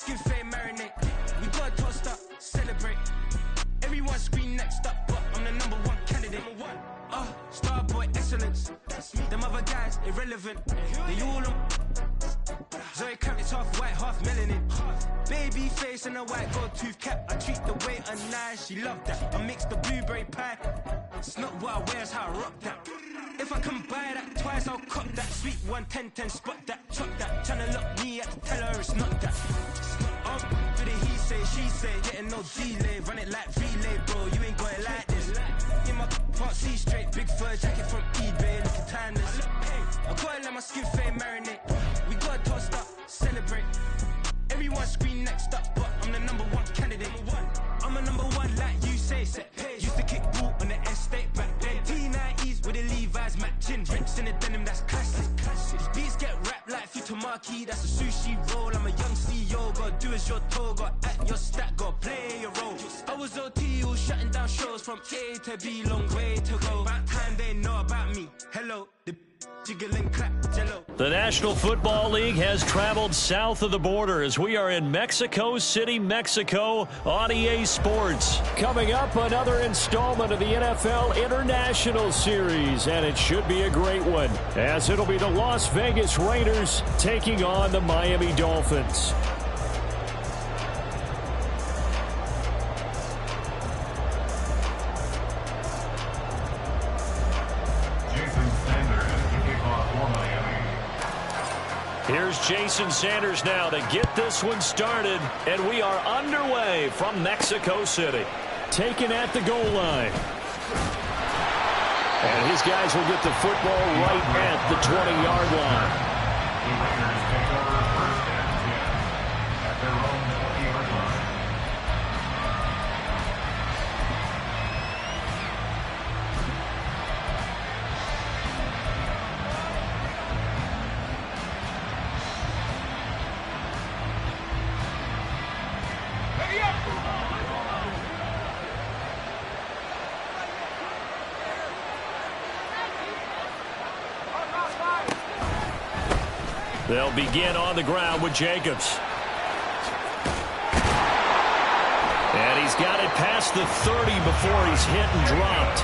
skin fade marinate. We got tossed up, celebrate. Everyone scream next up, but I'm the number one candidate. Star boy excellence. Them other guys irrelevant. They all on. Zoe Camp, it's half white, half melanin. Baby face and a white gold tooth cap. I treat the waiter nice, she loved that. I mix the blueberry pie. It's not what I wear, it's how I rock that. If I can buy that twice, I'll cop that. Sweet 110, spot that, chop that. Tryna lock me, I have to tell her it's not that. For the he say, she say, getting no delay. Run it like relay, bro, you ain't got it like this. In my can't see straight, big fur jacket from eBay, looking timeless. I gotta let my skin fade marinate. We got tossed up, celebrate. Everyone scream next up, but I'm the number one candidate. I'm a number one like you say, set pace. Used to kick boot on the estate back then. T90s with the Levi's matching. Rips in the denim, that's classic. These beats get wrapped like Futamaki, that's a sushi roll. I'm a young CEO, gotta do as you're told. Gotta act your stat, gotta play your role. I was OT, all shutting down shows from A to B, long way to go. About time they know about me. Hello, the jiggle and clap, jello. The National Football League has traveled south of the border as we are in Mexico City, Mexico on EA Sports. Coming up, another installment of the NFL International Series, and it should be a great one, as it'll be the Las Vegas Raiders taking on the Miami Dolphins. Here's Jason Sanders now to get this one started, and we are underway from Mexico City. Taken at the goal line. And his guys will get the football right at the 20-yard line. At their own 20-yard line. They'll begin on the ground with Jacobs. And he's got it past the 30 before he's hit and dropped.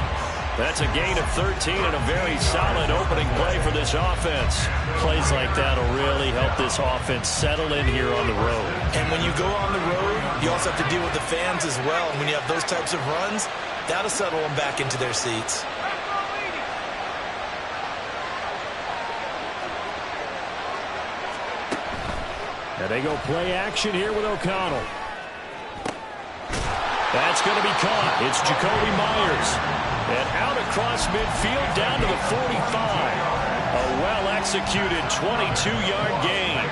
That's a gain of 13 and a very solid opening play for this offense. Plays like that will really help this offense settle in here on the road. And when you go on the road, you also have to deal with the fans as well. And when you have those types of runs, that'll settle them back into their seats. And they go play action here with O'Connell. That's going to be caught. It's Jacoby Myers. And out across midfield down to the 45. A well-executed 22-yard gain.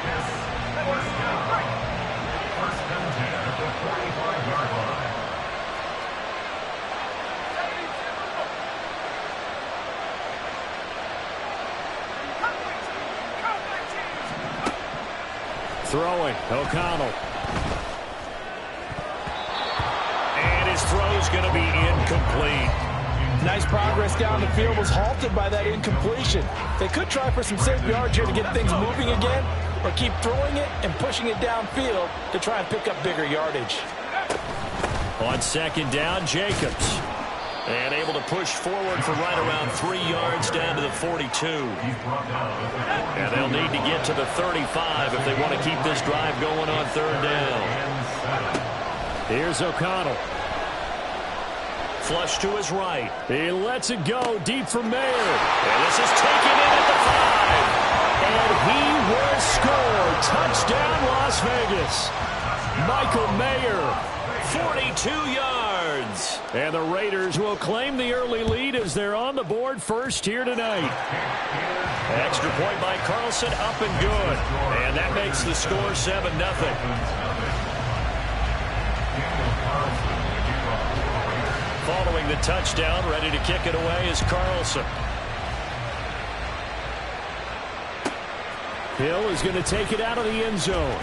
Throwing, O'Connell. And his throw's going to be incomplete. Nice progress down the field, was halted by that incompletion. They could try for some safe yards here to get things moving again, or keep throwing it and pushing it downfield to try and pick up bigger yardage. On second down, Jacobs. And able to push forward for right around 3 yards down to the 42. And they'll need to get to the 35 if they want to keep this drive going on third down. Here's O'Connell. Flush to his right. He lets it go deep for Mayer. And this is taken in at the 5. And he will score. Touchdown, Las Vegas. Michael Mayer. 42 yards. And the Raiders will claim the early lead as they're on the board first here tonight. Extra point by Carlson, up and good. And that makes the score 7-0. Following the touchdown, ready to kick it away is Carlson. Hill is going to take it out of the end zone.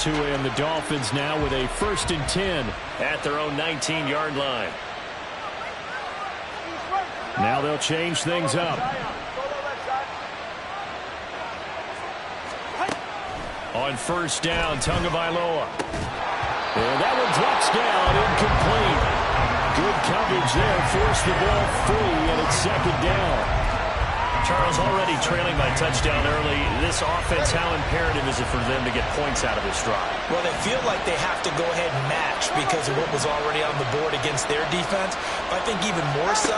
to him. The Dolphins now with a 1st and 10 at their own 19-yard line. Now they'll change things up. On 1st down, Tagovailoa. And that one drops down, incomplete. Good coverage there, forced the ball free, and it's 2nd down. Charles, already trailing by touchdown early. This offense, how imperative is it for them to get points out of this drive? Well, they feel like they have to go ahead and match because of what was already on the board against their defense. But I think even more so,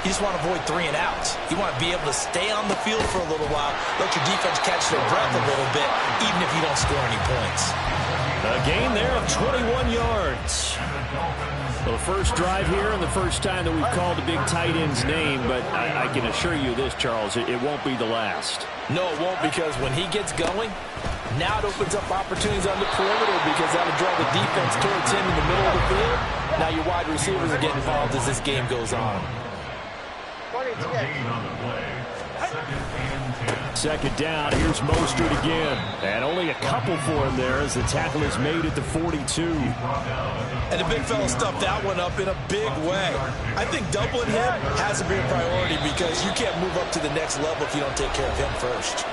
you just want to avoid 3 and outs. You want to be able to stay on the field for a little while, let your defense catch their breath a little bit, even if you don't score any points. A gain there of 21 yards. Well, the first drive here and the first time that we've called the big tight end's name, but I can assure you this, Charles, it won't be the last. No, it won't, because when he gets going, now it opens up opportunities on the perimeter because that'll draw the defense towards him in the middle of the field. Now your wide receivers are getting involved as this game goes on. Second down, here's Mostert again. And only a couple for him there as the tackle is made at the 42. And the big fella stuffed that one up in a big way. I think doubling him has to be a priority because you can't move up to the next level if you don't take care of him first.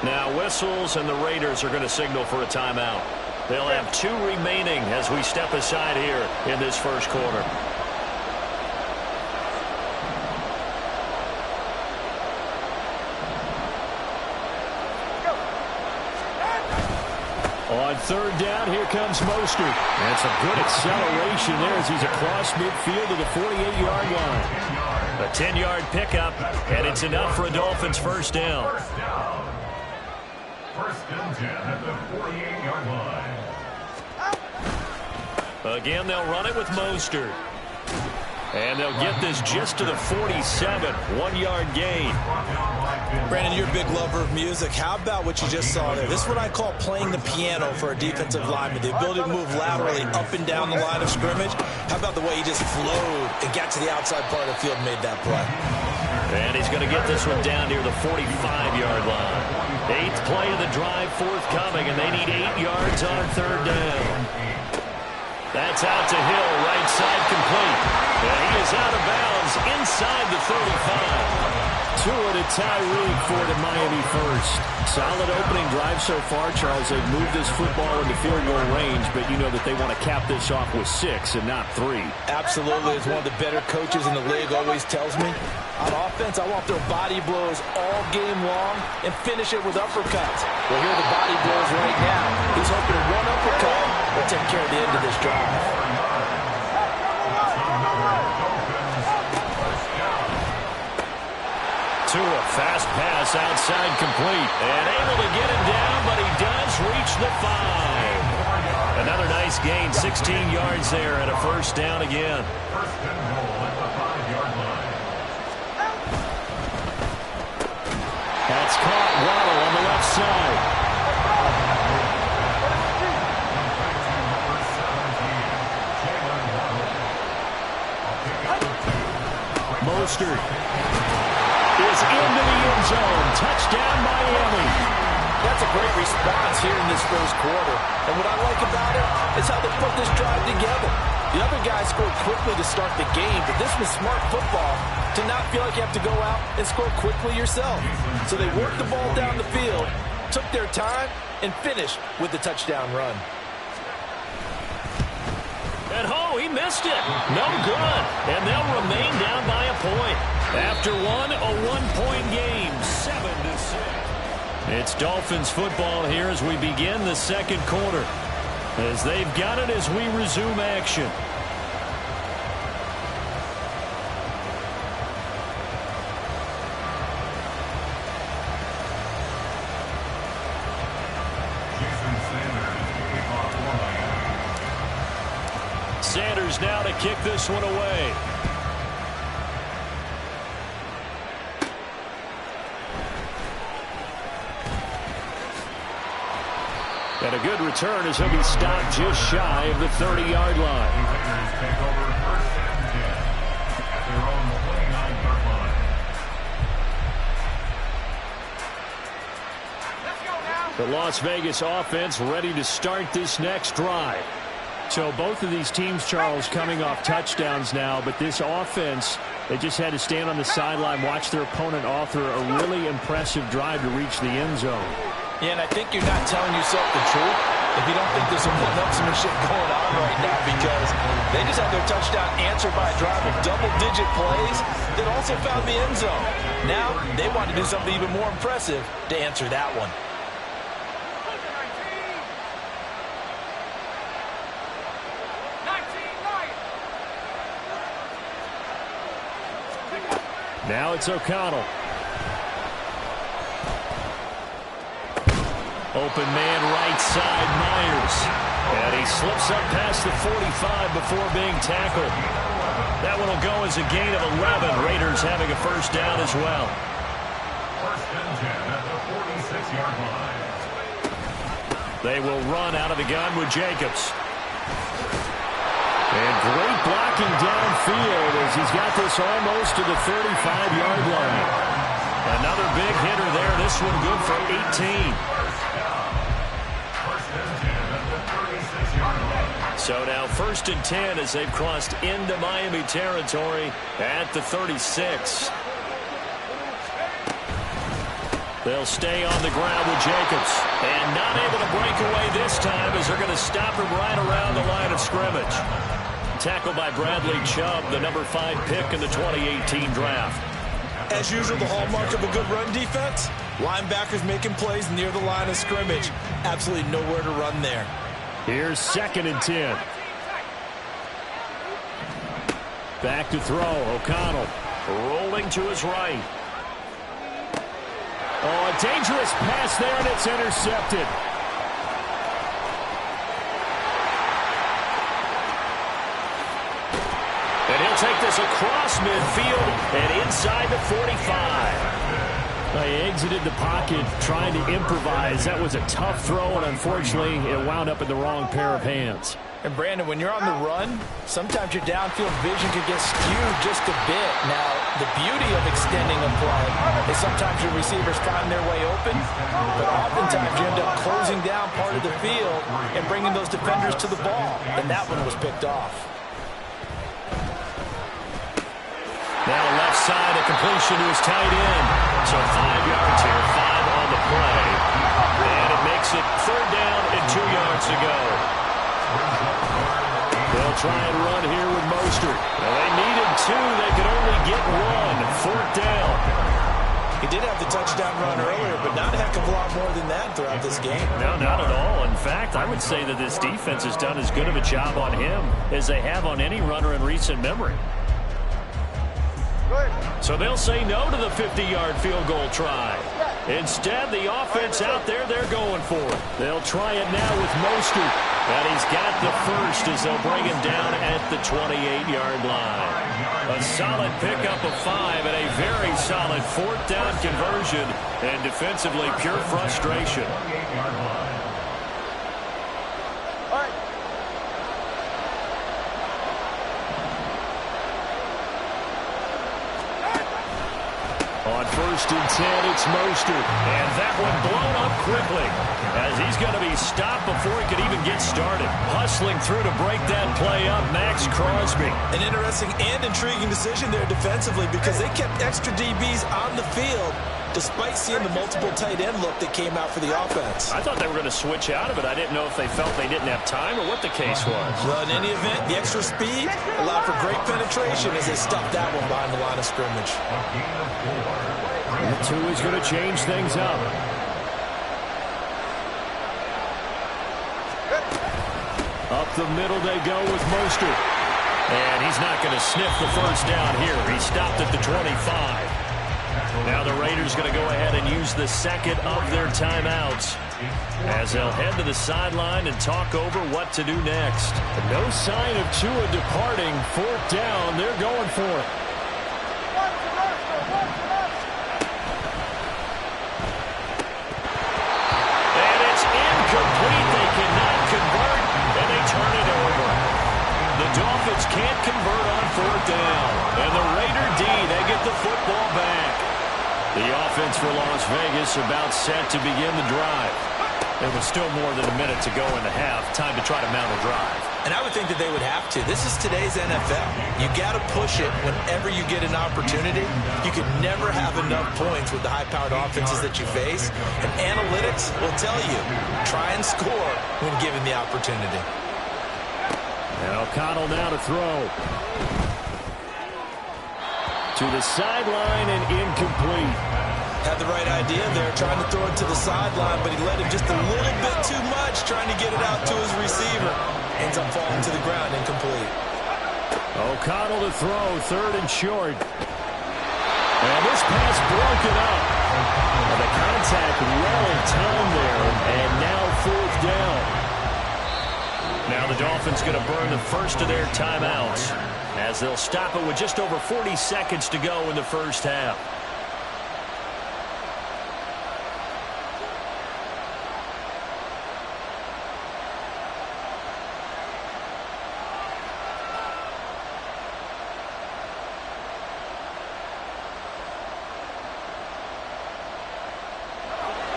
Now whistles and the Raiders are going to signal for a timeout. They'll have 2 remaining as we step aside here in this first quarter. On 3rd down, here comes Mostert. And some good acceleration there as he's across midfield to the 48-yard line. A 10-yard pickup, and it's enough for a Dolphins 1st down. 1st and 10 at the 48-yard line. Again, they'll run it with Mostert. And they'll get this just to the 47, 1-yard gain. Brandon, you're a big lover of music. How about what you just saw there? This is what I call playing the piano for a defensive lineman. The ability to move laterally up and down the line of scrimmage. How about the way he just flowed and got to the outside part of the field and made that play? And he's going to get this one down near the 45-yard line. 8th play of the drive forthcoming, and they need 8 yards on 3rd down. That's out to Hill, right side complete. And he is out of bounds inside the 35. Tua to Tyreek for the Miami 1st. Solid opening drive so far, Charles. They've moved this football into field goal range, but you know that they want to cap this off with 6 and not 3. Absolutely. As one of the better coaches in the league always tells me, on offense, I want their body blows all game long and finish it with uppercuts. Well, here are the body blows right now. He's hoping one uppercut will take care of the end of this drive. Tua, fast pass outside complete. And able to get him down, but he does reach the 5. Another nice gain, 16 yards there and a 1st down again. 1st and goal at the 5-yard line. That's caught. Waddle on the left side. Mostert is into the end zone. Touchdown, Miami. That's a great response here in this first quarter. And what I like about it is how they put this drive together. The other guys scored quickly to start the game, but this was smart football to not feel like you have to go out and score quickly yourself. So they worked the ball down the field, took their time, and finished with the touchdown run. And he missed it. No good. And they'll remain down by a point. After one, a 1-point game, 7-6. It's Dolphins football here as we begin the second quarter. As they've got it as we resume action. Sanders now to kick this one away. And a good return as he'll be stopped just shy of the 30-yard line. Take over 1st and 10 at their own 29-yard line. Let's go now. The Las Vegas offense ready to start this next drive. So both of these teams, Charles, coming off touchdowns now, but this offense, they just had to stand on the sideline, watch their opponent author a really impressive drive to reach the end zone. Yeah, and I think you're not telling yourself the truth if you don't think there's some one-upsmanship going on right now, because they just had their touchdown answered by a drive of double-digit plays that also found the end zone. Now they want to do something even more impressive to answer that one. Now it's O'Connell. Open man right side, Myers. And he slips up past the 45 before being tackled. That one will go as a gain of 11. Raiders having a first down as well. First and 10 at the 46-yard line. They will run out of the gun with Jacobs. And great blocking downfield as he's got this almost to the 35-yard line. Another big hitter there. This one good for 18. So now first and 10 as they've crossed into Miami territory at the 36. They'll stay on the ground with Jacobs. And not able to break away this time as they're going to stop him right around the line of scrimmage. Tackled by Bradley Chubb, the number 5 pick in the 2018 draft. As usual, the hallmark of a good run defense, linebackers making plays near the line of scrimmage. Absolutely nowhere to run there. Here's second and 10. Back to throw, O'Connell rolling to his right. Oh, a dangerous pass there, and it's intercepted. And he'll take this across midfield and inside the 45. They exited the pocket trying to improvise. That was a tough throw, and unfortunately, it wound up in the wrong pair of hands. And, Brandon, when you're on the run, sometimes your downfield vision can get skewed just a bit. Now, the beauty of extending a play is sometimes your receivers find their way open, but oftentimes you end up closing down part of the field and bringing those defenders to the ball. And that one was picked off. Now left side, a completion to his tight end. So 5 yards here, 5 on the play. And it makes it third down and 2 yards to go. They'll try and run here with Mostert. Well, they needed 2. They could only get 1. Fourth down. He did have the touchdown run earlier, but not a heck of a lot more than that throughout this game. No, not at all. In fact, I would say that this defense has done as good of a job on him as they have on any runner in recent memory. So they'll say no to the 50-yard field goal try. Instead, the offense out there, they're going for it. They'll try it now with Mostert. And he's got the first as they'll bring him down at the 28-yard line. A solid pickup of 5 and a very solid fourth down conversion. And defensively, pure frustration. On first and 10, it's Mostert. And that one blown up quickly as he's going to be stopped before he could even get started. Hustling through to break that play up, Max Crosby. An interesting and intriguing decision there defensively because they kept extra DBs on the field despite seeing the multiple tight end look that came out for the offense. I thought they were going to switch out of it. I didn't know if they felt they didn't have time or what the case was. Well, in any event, the extra speed allowed for great penetration as they stuffed that one behind the line of scrimmage. And the 2 is going to change things up. Up the middle they go with Mostert. And he's not going to sniff the first down here. He stopped at the 25. Now the Raiders going to go ahead and use the second of their timeouts as they'll head to the sideline and talk over what to do next. No sign of Tua departing. Fourth down, they're going for it. And it's incomplete. They cannot convert, and they turn it over. The Dolphins can't convert on fourth down. And the Raider D, they get the football back. The offense for Las Vegas about set to begin the drive. There was still more than a minute to go in the half. Time to try to mount a drive. And I would think that they would have to. This is today's NFL. You got to push it whenever you get an opportunity. You can never have enough points with the high-powered offenses that you face. And analytics will tell you, try and score when given the opportunity. And O'Connell now to throw. To the sideline and incomplete. Had the right idea there, trying to throw it to the sideline, but he led him just a little bit too much, trying to get it out to his receiver. Ends up falling to the ground, incomplete. O'Connell to throw, third and short. And this pass broken up. And the contact well timed there, and now fourth down. Now the Dolphins going to burn the first of their timeouts as they'll stop it with just over 40 seconds to go in the first half.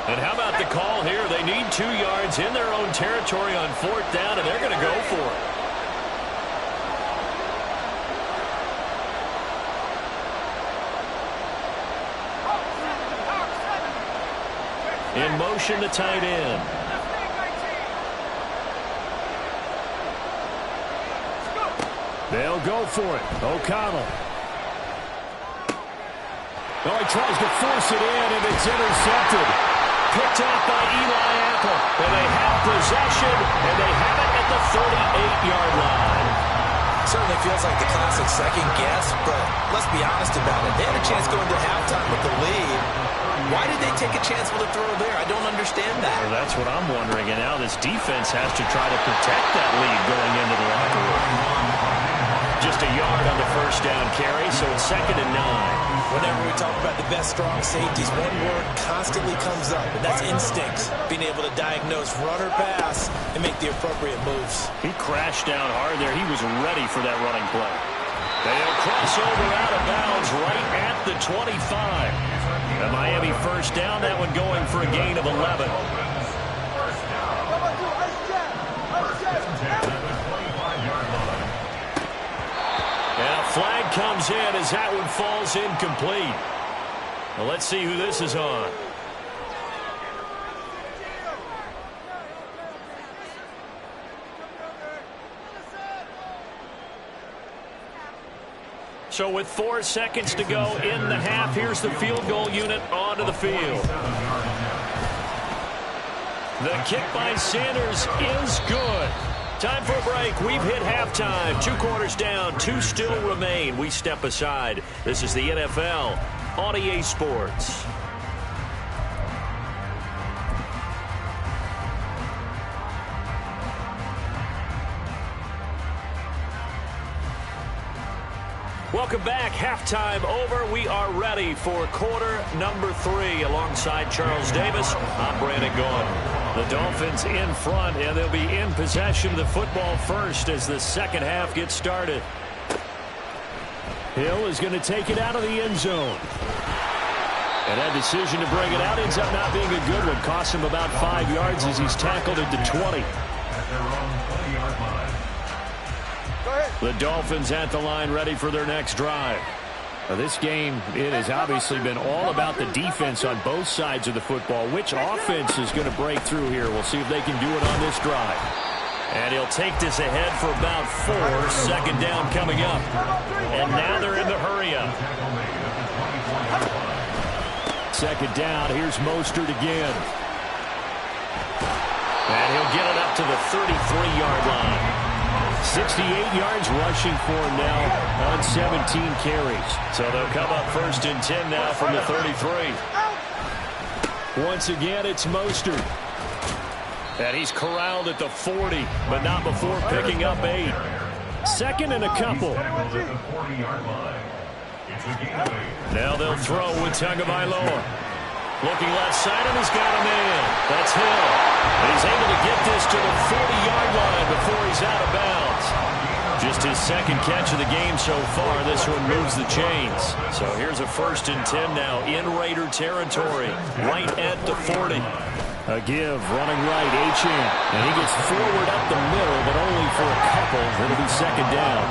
And how about the call here? They need 2 yards in their own territory on fourth down, and they're going to go for it. In motion, the tight end. They'll go for it. O'Connell. Oh, he tries to force it in, and it's intercepted. Picked off by Eli Apple. And they have possession, and they have it at the 38-yard line. Certainly feels like the classic second guess, but let's be honest about it. They had a chance going to halftime with the lead. Why did they take a chance with a throw there? I don't understand that. Well, that's what I'm wondering. And now this defense has to try to protect that lead going into the locker room. Just a yard on the first down carry, so it's 2nd and 9. Whenever we talk about the best strong safeties, one word constantly comes up, and that's instincts. Being able to diagnose run or pass and make the appropriate moves. He crashed down hard there. He was ready for that running play. They'll cross over out of bounds right at the 25. The Miami first down, that one going for a gain of 11. And a flag comes in as that one falls incomplete. Well, let's see who this is on. So with 4 seconds to go in the half, here's the field goal unit onto the field. The kick by Sanders is good. Time for a break. We've hit halftime. 2 quarters down. 2 still remain. We step aside. This is the NFL on EA Sports. Welcome back. Halftime over. We are ready for quarter number 3 alongside Charles Davis. I'm Brandon Gaughan. The Dolphins in front, and they'll be in possession of the football first as the second half gets started. Hill is going to take it out of the end zone. And that decision to bring it out ends up not being a good one. Costs him about 5 yards as he's tackled at the 20. The Dolphins at the line ready for their next drive. Now this game, it has obviously been all about the defense on both sides of the football. Which offense is going to break through here? We'll see if they can do it on this drive. And he'll take this ahead for about 4. Second down coming up. And now they're in the hurry-up. Second down. Here's Mostert again. And he'll get it up to the 33-yard line. 68 yards rushing for him now on 17 carries. So they'll come up 1st and 10 now from the 33. Once again, it's Mostert. And he's corralled at the 40, but not before picking up 8. 2nd and a couple. Now they'll throw with Tagovailoa. Looking left side, and he's got a man. That's Hill. And he's able to get this to the 40-yard line before he's out of bounds. Just his second catch of the game so far. This one moves the chains. So here's a 1st and 10 now in Raider territory, right at the 40. A give, running right, Achane. And he gets forward up the middle, but only for a couple. It'll be second down.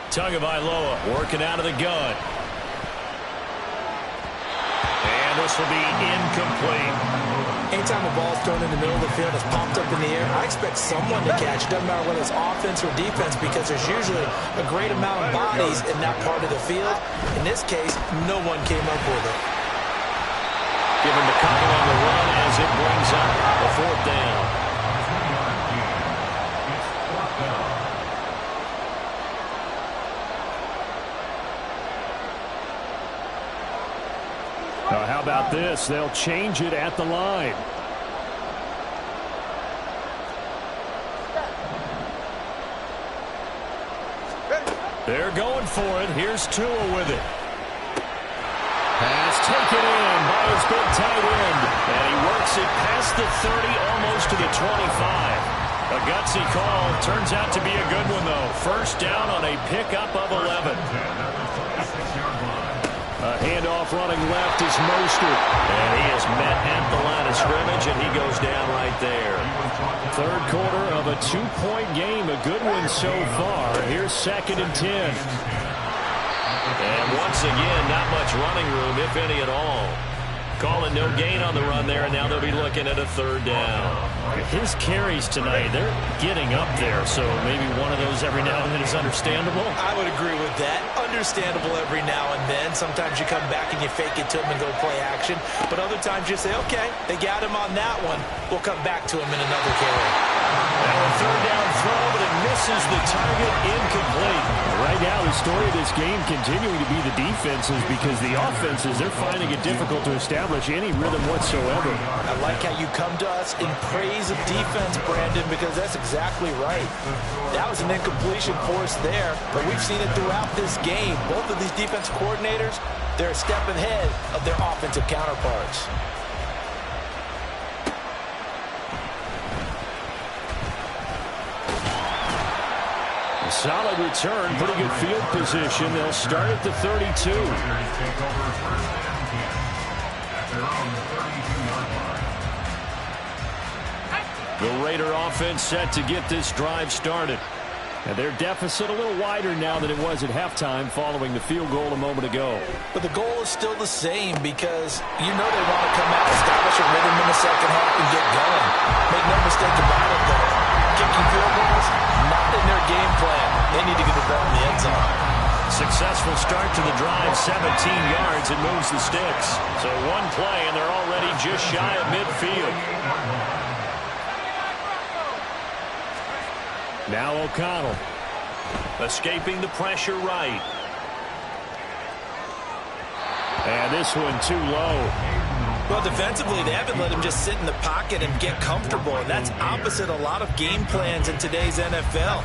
Tagovailoa working out of the gun. And this will be incomplete. Anytime a ball is thrown in the middle of the field, it's popped up in the air, I expect someone to catch. It doesn't matter whether it's offense or defense, because there's usually a great amount of bodies in that part of the field. In this case, no one came up with it. Give him the couple on the run as it brings up a fourth down. How about this? They'll change it at the line. They're going for it. Here's Tua with it. Pass taken in by his big tight end. And he works it past the 30, almost to the 25. A gutsy call. Turns out to be a good one, though. First down on a pickup of 11. A handoff running left is Mostert. And he is met at the line of scrimmage, and he goes down right there. Third quarter of a two-point game. A good one so far. Here's 2nd and 10. And once again, not much running room, if any at all. Calling no gain on the run there, and now they'll be looking at a third down. His carries tonight, they're getting up there, so maybe one of those every now and then is understandable. I would agree with that. Understandable every now and then. Sometimes you come back and you fake it to him and go play action. But other times you say, okay, they got him on that one. We'll come back to him in another carry. Now a third down throw, but it misses the target, incomplete. Right now, the story of this game continuing to be the defenses, because the offenses, they're finding it difficult to establish any rhythm whatsoever. I like how you come to us in praise of defense, Brandon, because that's exactly right. That was an incompletion for us there, but we've seen it throughout this game. Both of these defense coordinators, they're a step ahead of their offensive counterparts. A solid return, pretty good field position. They'll start at the 32. The Raider offense set to get this drive started. And their deficit a little wider now than it was at halftime following the field goal a moment ago. But the goal is still the same, because you know they want to come out, establish a rhythm in the second half, and get going. Make no mistake about it, though. Kicking field goals, not in their game plan. They need to get the ball in the end zone. Successful start to the drive, 17 yards, and moves the sticks. So one play, and they're already just shy of midfield. Now O'Connell. Escaping the pressure right. And this one too low. Well, defensively, they haven't let him just sit in the pocket and get comfortable, and that's opposite a lot of game plans in today's NFL.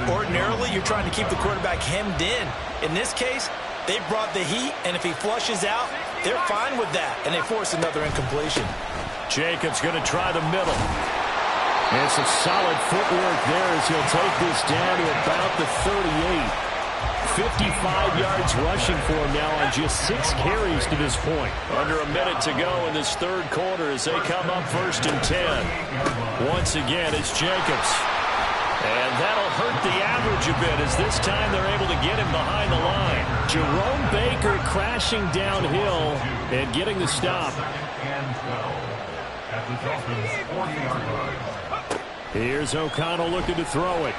Ordinarily, you're trying to keep the quarterback hemmed in. In this case, they brought the heat, and if he flushes out, they're fine with that, and they force another incompletion. Jacobs going to try the middle. And some solid footwork there as he'll take this down to about the 38. 55 yards rushing for him now on just 6 carries to this point. Under a minute to go in this third quarter as they come up 1st and 10. Once again, it's Jacobs. And that'll hurt the average a bit, as this time they're able to get him behind the line. Jerome Baker crashing downhill and getting the stop. Here's O'Connell looking to throw it.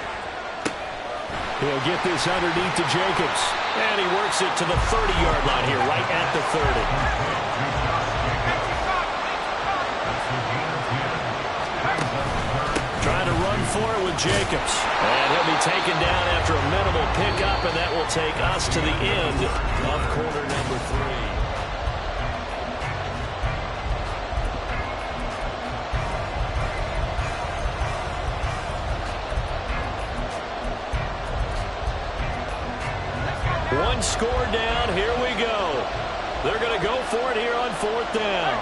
He'll get this underneath to Jacobs. And he works it to the 30-yard line here, right at the 30. Trying to run for it with Jacobs. And he'll be taken down after a minimal pickup, and that will take us to the end of quarter number 3. One score down. Here we go. They're going to go for it here on 4th down.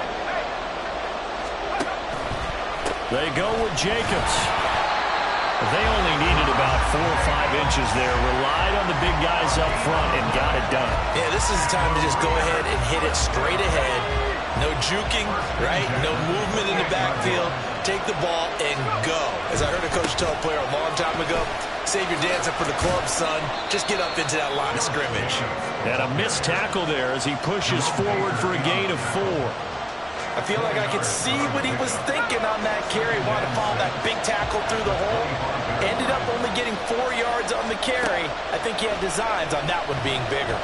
They go with Jacobs. They only needed about 4 or 5 inches there. Relied on the big guys up front and got it done. Yeah, this is the time to just go ahead and hit it straight ahead. No juking, right? No movement in the backfield. Take the ball and go. As I heard a coach tell a player a long time ago, save your dancing for the club, son. Just get up into that line of scrimmage. And a missed tackle there as he pushes forward for a gain of 4. I feel like I could see what he was thinking on that carry. Wanted to follow that big tackle through the hole. Ended up only getting 4 yards on the carry. I think he had designs on that one being bigger.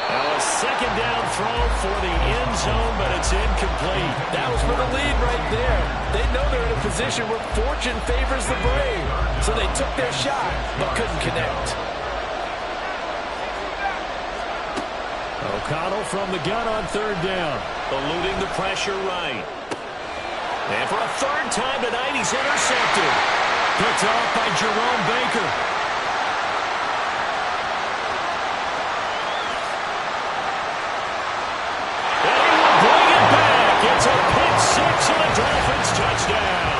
Now a second down throw for the end zone, but it's incomplete. That was for the lead right there. They know they're in a position where fortune favors the brave. So they took their shot, but couldn't connect. O'Connell from the gun on 3rd down. Eluding the pressure right. And for a 3rd time tonight, he's intercepted. Picked off by Jerome Baker. And he will bring it back. It's a pick 6 and a Dolphins touchdown.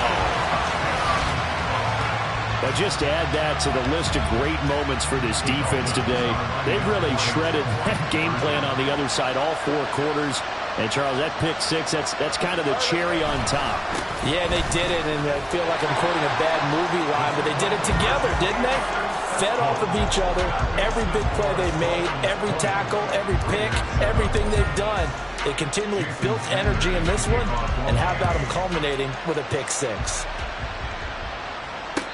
But just add that to the list of great moments for this defense today. They've really shredded that game plan on the other side all 4 quarters. And, Charles, that pick 6, that's kind of the cherry on top. Yeah, they did it, and I feel like I'm quoting a bad movie line, but they did it together, didn't they? Fed off of each other, every big play they made, every tackle, every pick, everything they've done. They continually built energy in this one, and how about them culminating with a pick 6?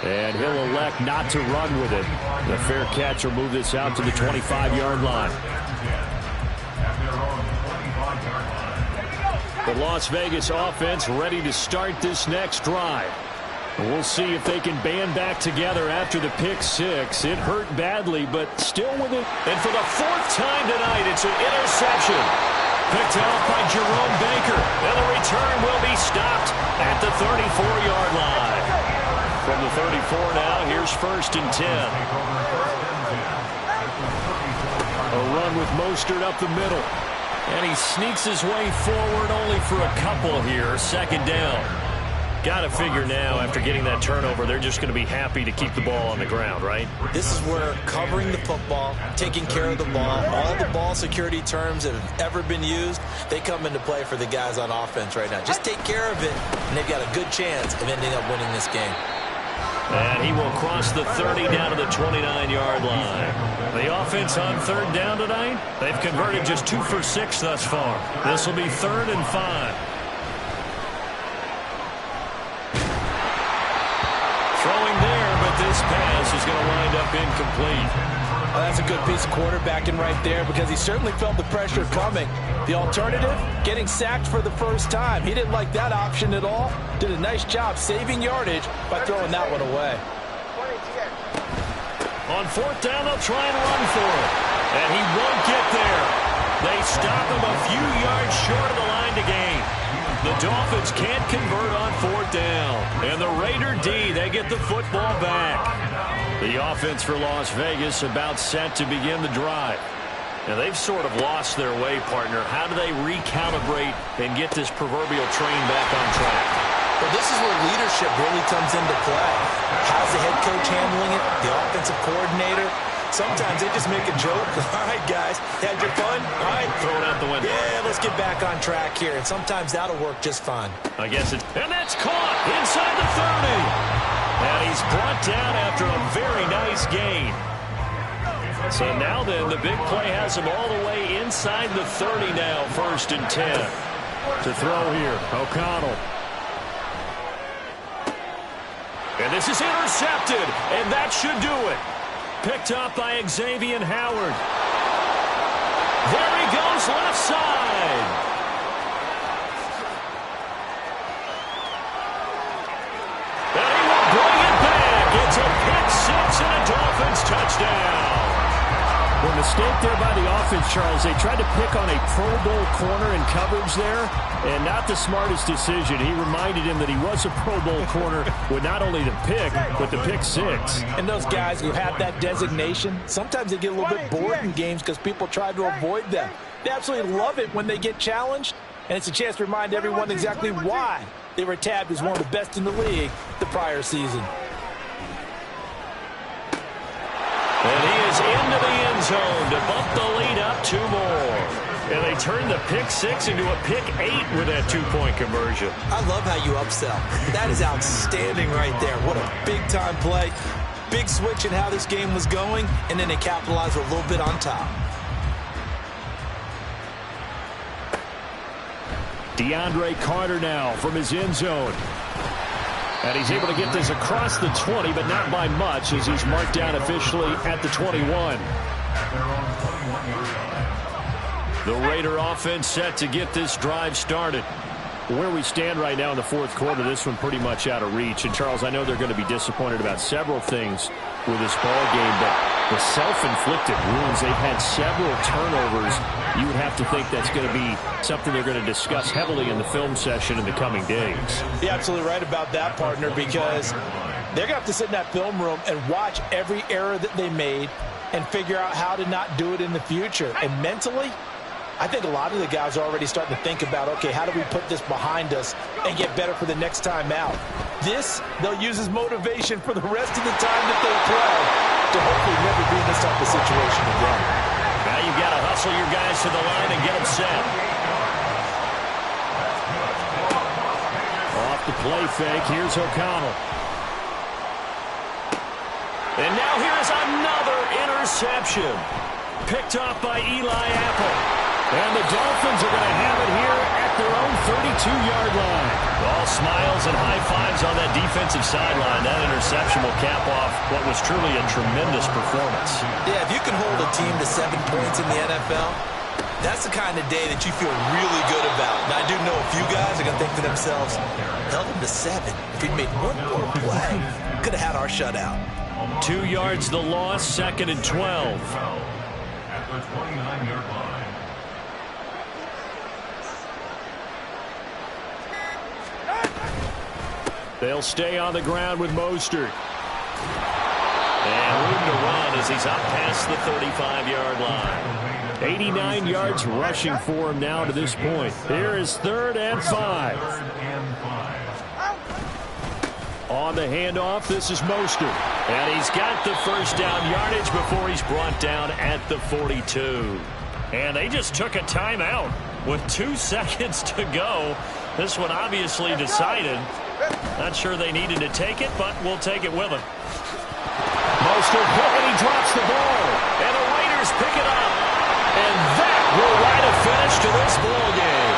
And he'll elect not to run with it. The fair catch will move this out to the 25-yard line. The Las Vegas offense ready to start this next drive. We'll see if they can band back together after the pick 6. It hurt badly, but still with it. And for the 4th time tonight, it's an interception. Picked off by Jerome Baker. And the return will be stopped at the 34-yard line. From the 34 now, here's 1st and 10. A run with Mostert up the middle. And he sneaks his way forward only for a couple here. 2nd down. Got to figure now, after getting that turnover, they're just going to be happy to keep the ball on the ground, right? This is where covering the football, taking care of the ball, all the ball security terms that have ever been used, they come into play for the guys on offense right now. Just take care of it, and they've got a good chance of ending up winning this game. And he will cross the 30 down to the 29-yard line. The offense on 3rd down tonight, they've converted just 2 for 6 thus far. This will be 3rd and 5. Throwing there, but this pass is going to wind up incomplete. Well, that's a good piece of quarterbacking right there because he certainly felt the pressure coming. The alternative, getting sacked for the first time. He didn't like that option at all. Did a nice job saving yardage by throwing that one away. On 4th down, they'll try and run for it. And he won't get there. They stop him a few yards short of the line to gain. The Dolphins can't convert on 4th down. And the Raider D, they get the football back. The offense for Las Vegas about set to begin the drive. Now, they've sort of lost their way, partner. How do they recalibrate and get this proverbial train back on track? Well, this is where leadership really comes into play. How's the head coach handling it? The offensive coordinator? Sometimes they just make a joke. All right, guys, had your fun? All right. Throw it out the window. Yeah, let's get back on track here. And sometimes that'll work just fine. I guess it's... And that's caught inside the 30. And he's brought down after a very nice gain. So now then, the big play has him all the way inside the 30 now, 1st and 10. To throw here, O'Connell. And this is intercepted, and that should do it. Picked up by Xavier Howard. There he goes, left side. And he will bring it back. It's a pick 6 and a Dolphins touchdown. The mistake there by the offense, Charles, they tried to pick on a Pro Bowl corner in coverage there, and not the smartest decision. He reminded him that he was a Pro Bowl corner with not only the pick, but the pick 6. And those guys who have that designation, sometimes they get a little bit bored in games because people try to avoid them. They absolutely love it when they get challenged, and it's a chance to remind everyone exactly why they were tabbed as one of the best in the league the prior season. And he is into the end zone to bump the lead up 2 more. And they turn the pick 6 into a pick 8 with that 2-point conversion. I love how you upsell. That is outstanding right there. What a big-time play. Big switch in how this game was going, and then they capitalized a little bit on top. DeAndre Carter now from his end zone. And he's able to get this across the 20, but not by much, as he's marked down officially at the 21. The Raider offense set to get this drive started. Where we stand right now in the fourth quarter, this one pretty much out of reach. And, Charles, I know they're going to be disappointed about several things with this ball game, but the self-inflicted wounds, they've had several turnovers. You would have to think that's going to be something they're going to discuss heavily in the film session in the coming days. You're absolutely right about that, partner, because they're going to have to sit in that film room and watch every error that they made and figure out how to not do it in the future. And mentally, I think a lot of the guys are already starting to think about, okay, how do we put this behind us and get better for the next time out? This, they'll use as motivation for the rest of the time that they play to hopefully never be in this type of situation again. Now you've got to hustle your guys to the line and get them set. Off the play fake, here's O'Connell. And now here's another interception. Picked off by Eli Apple. And the Dolphins are going to have it here at their own 32-yard line. All smiles and high fives on that defensive sideline. That interception will cap off what was truly a tremendous performance. Yeah, if you can hold a team to 7 points in the NFL, that's the kind of day that you feel really good about. And I do know a few guys are going to think to themselves, held him to 7. If he'd made one more play, could have had our shutout. 2 yards the loss, 2nd and 12. At the 29-yard line. They'll stay on the ground with Mostert. And room to run as he's up past the 35-yard line. 89 yards rushing for him now to this point. Here is 3rd and 5. On the handoff, this is Mostert. And he's got the first down yardage before he's brought down at the 42. And they just took a timeout with 2 seconds to go. This one obviously decided. Not sure they needed to take it, but we'll take it with them. Mostert hit, and he drops the ball. And the Raiders pick it up. And that will write a finish to this ball game.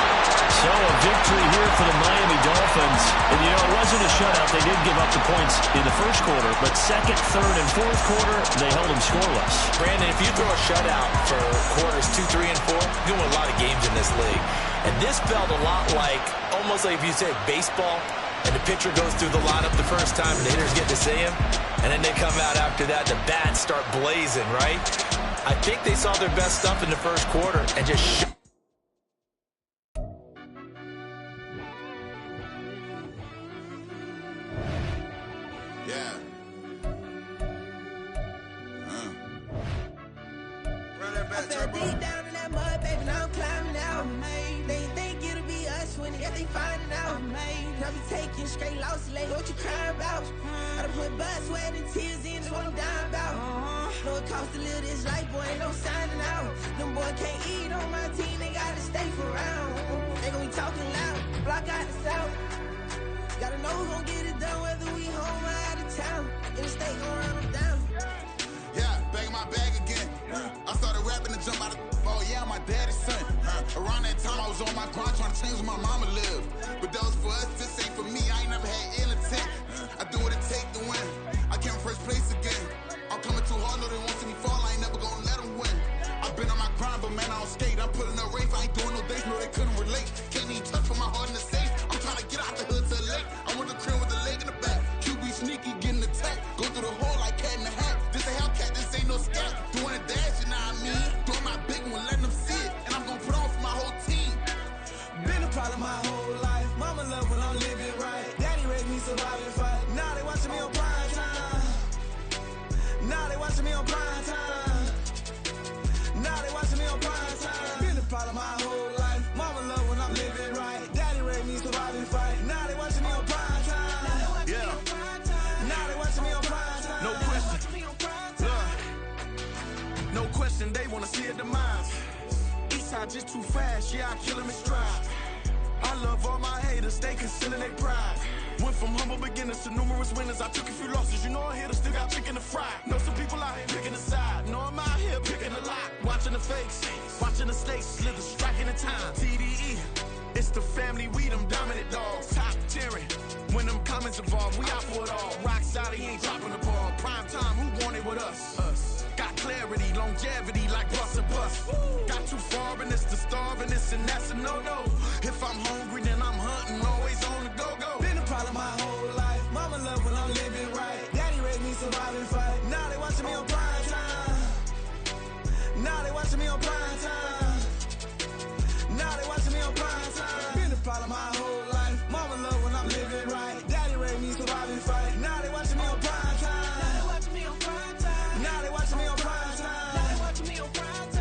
So a victory here for the Miami Dolphins. And, you know, it wasn't a shutout. They did give up the points in the first quarter, but 2nd, 3rd, and 4th quarter, they held them scoreless. Brandon, if you throw a shutout for quarters 2, 3, and 4, you're going to win a lot of games in this league. And this felt a lot like, almost like if you say baseball, and the pitcher goes through the lineup the first time, and the hitters get to see him, and then they come out after that, the bats start blazing, right? I think they saw their best stuff in the first quarter and just deep down in that mud, baby, now I'm climbing out. They think it'll be us when they finding out. Now we taking straight loss, like what you crying about? Gotta put blood, sweat, and tears in, that's what I'm dying about. Know it costs to live this life, boy, ain't no signing out. Them boy can't eat on my team, they gotta stay for round. They gon' be talking loud, block out the south. Gotta know who's gon' get it done, whether we home or out of town. In the state, gon' run them down. Yeah, back in my bag again. I started rapping and jump out of oh yeah, my daddy's son. Around that time I was on my grind trying to change where my mama lived. But that was for us, this ain't for me. I ain't never had ill intent. I do what it take to win. I came first place again. I'm coming too hard, no they won't see me fall. I ain't never gonna let them win. I've been on my grind, but man I don't skate. I'm putting up race, I ain't doing no days, no they couldn't relate. Can't even touch for my heart in the safe. I'm trying to get out the hood to the lake. I want the crib with the leg in the back. QB sneaky, getting attacked. Go through the hole like cat in the hat. This a Hellcat, this ain't no scat. Doing a dash, you know what I mean? Doing my big one, letting them see it. And I'm gonna put on for my whole team. Been a problem my whole life. Mama love when I'm living right. Daddy raised me survive and fight. Now they watching me on prime time. Now they watching me on prime time. Now they watching me on prime time. Been a problem my whole life. Mama love when I'm living right. Daddy raised me survive and fight. Now they watching and they wanna see a demise. Eastside just too fast, yeah, I kill him in stride. I love all my haters, they concealing their pride. Went from humble beginners to numerous winners. I took a few losses, you know I'm here to still got chicken to fry. Know some people out here picking a side. Know I'm out here picking a lot. Watching the fakes, watching the stakes, slither, striking the time. TDE, it's the family, we them dominant dogs. Top tiering, when them comments involved, we out for it all. Rock solid, he ain't dropping the ball. Prime time, who want it with us? Us. Got clarity, longevity, like bus and bus. Got too far in this to starve in this, and that's a no-no. If I'm hungry, then I'm hunting, always on the go-go. Been a problem my whole life. Mama love when I'm living right. Daddy raised me survive and fight. Now they watching me on prime time. Now they watching me on prime time. Now they watching me on prime time. Been a problem my whole life. Mama love when I'm living right. Daddy raised me survive and fight. Now they watching me on prime time. Now they watching me on prime time. Now they watching me on prime time. Now they watching me on prime time.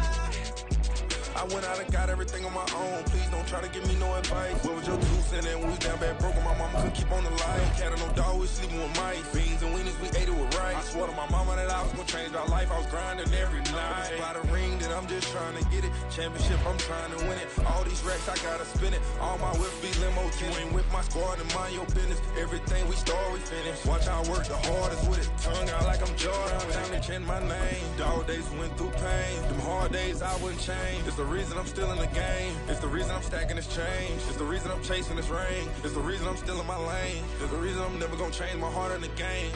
I went out and got everything on my own. Please don't try to give me no advice. What was your 2 cents and we was down bad broke? My mama couldn't keep on the light. No cat or no dog, we sleeping with mice. Beans and weenies, we ate it with rice. I swore to my mama that I was gonna change our life. I was grinding every night. By the ring, that I'm just trying to get it. Championship, I'm trying to win it. All these racks, I gotta spin it. All my whips be limo. You ain't with my squad and mind your business. Everything we start, we finish. Watch I work the hardest with it. Tongue out like I'm Jordan. Time to change my name. Dog days went through pain. Them hard days I wouldn't change. It's the reason I'm still in the game. It's the reason I'm stacking this change. It's the reason I'm chasing this ring. It's the reason I'm still in my lane. It's the reason I'm never gonna change my heart in the game.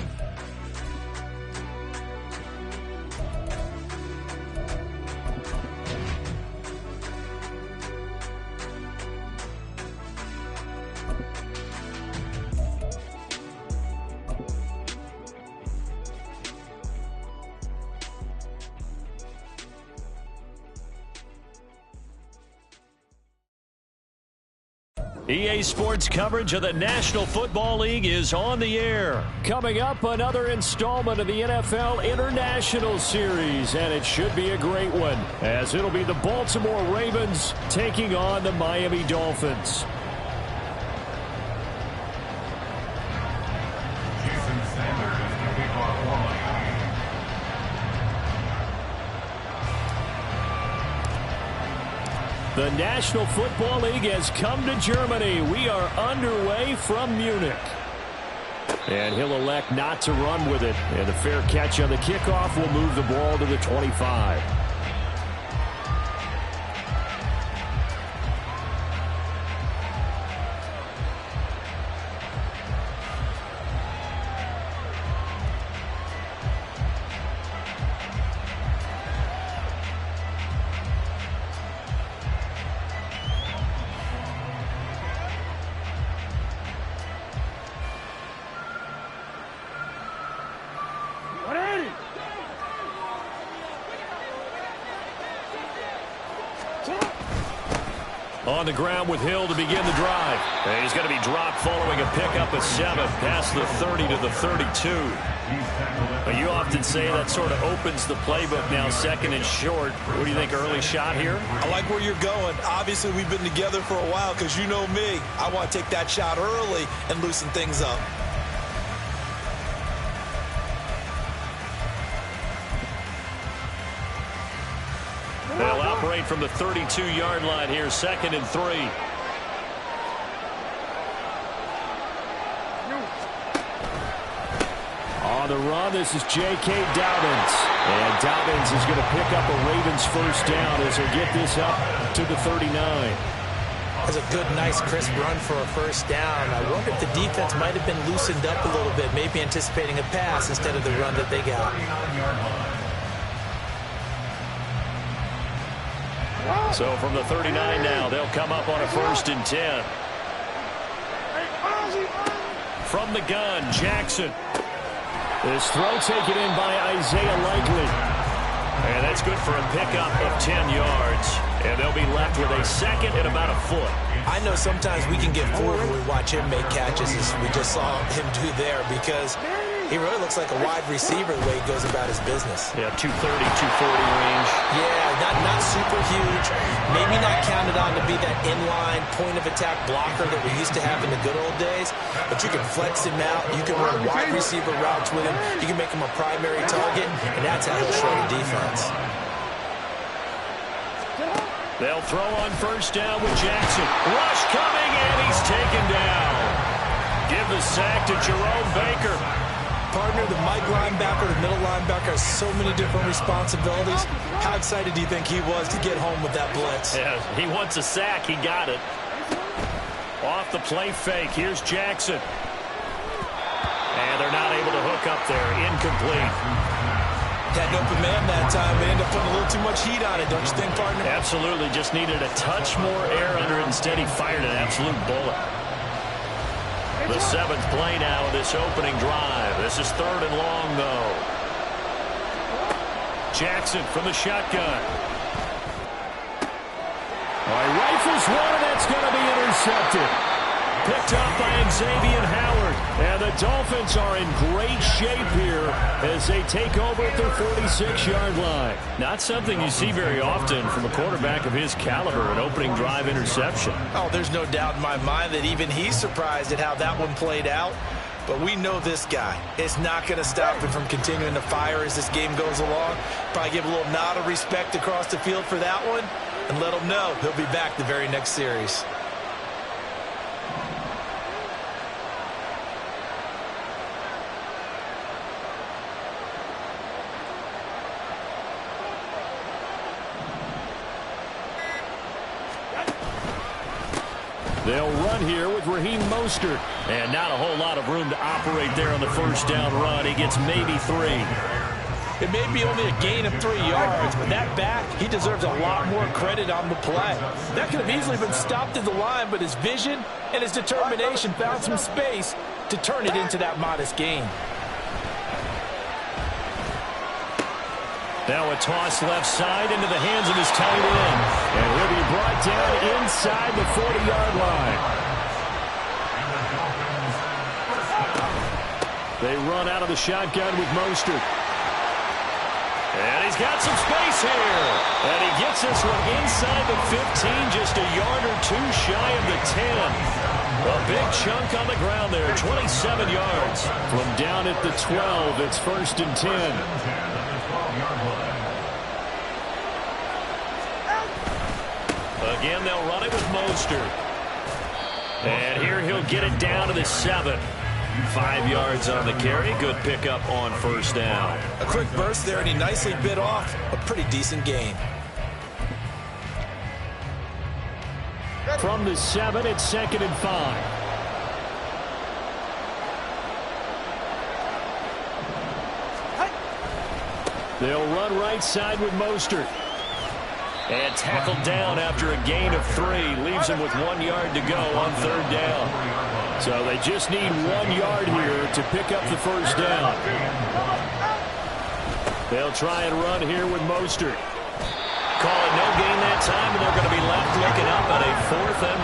EA Sports coverage of the National Football League is on the air. Coming up, another installment of the NFL International Series, and it should be a great one, as it'll be the Baltimore Ravens taking on the Miami Dolphins. The National Football League has come to Germany. We are underway from Munich. And he'll elect not to run with it. And the fair catch on the kickoff will move the ball to the 25. On the ground with Hill to begin the drive. And he's going to be dropped following a pickup of 7 past the 30 to the 32. But you often say that sort of opens the playbook now, second and short. What do you think, early shot here? I like where you're going. Obviously, we've been together for a while because you know me. I want to take that shot early and loosen things up. They'll operate from the 32-yard line here, 2nd and 3. On the run, this is J.K. Dobbins. And Dobbins is going to pick up a Ravens first down as they get this up to the 39. That's a good, nice, crisp run for a first down. I wonder if the defense might have been loosened up a little bit, maybe anticipating a pass instead of the run that they got. So from the 39 now, they'll come up on a 1st and 10. From the gun, Jackson. This throw taken in by Isaiah Likely. And that's good for a pickup of 10 yards. And they'll be left with a 2nd and about a foot. I know sometimes we can get fooled when we watch him make catches, as we just saw him do there, because he really looks like a wide receiver the way he goes about his business. Yeah, 230, 240 range. Yeah, not super huge. Maybe not counted on to be that inline point-of-attack blocker that we used to have in the good old days. But you can flex him out. You can run wide receiver routes with him. You can make him a primary target, and that's how he'll shred the defense. They'll throw on first down with Jackson. Rush coming, and he's taken down. Give the sack to Jerome Baker. Partner, the Mike linebacker, the middle linebacker has so many different responsibilities. How excited do you think he was to get home with that blitz? Yeah, he wants a sack. He got it. Off the play fake. Here's Jackson. And they're not able to hook up there. Incomplete. Had an open man that time. They ended up putting a little too much heat on it, don't you think, partner? Absolutely. Just needed a touch more air under it. Instead, he fired an absolute bullet. The 7th play now of this opening drive. This is 3rd and long, though. Jackson from the shotgun. Rifles one, and that's going to be intercepted. Picked up by Xavier Howard. And the Dolphins are in great shape here as they take over at their 46-yard line. Not something you see very often from a quarterback of his caliber, an opening drive interception. Oh, there's no doubt in my mind that even he's surprised at how that one played out. But we know this guy. It's not going to stop him from continuing to fire as this game goes along. Probably give a little nod of respect across the field for that one and let him know he'll be back the very next series. They'll run here with Raheem Mostert. And not a whole lot of room to operate there on the first down run. He gets maybe 3. It may be only a gain of 3 yards, but that back, he deserves a lot more credit on the play. That could have easily been stopped at the line, but his vision and his determination found some space to turn it into that modest gain. Now a toss left side into the hands of his tight end. And he'll be brought down inside the 40-yard line. They run out of the shotgun with Mostert. And he's got some space here. And he gets this one inside the 15, just a yard or 2 shy of the 10. A big chunk on the ground there, 27 yards. From down at the 12, it's 1st and 10. Again, they'll run it with Mostert. And here he'll get it down to the 7. 5 yards on the carry. Good pickup on first down. A quick burst there, and he nicely bit off a pretty decent gain. From the 7, it's 2nd and 5. They'll run right side with Mostert. And tackled down after a gain of 3. Leaves him with 1 yard to go on 3rd down. So they just need 1 yard here to pick up the first down. They'll try and run here with Mostert. Call it no gain that time, and they're going to be left looking up at a 4th and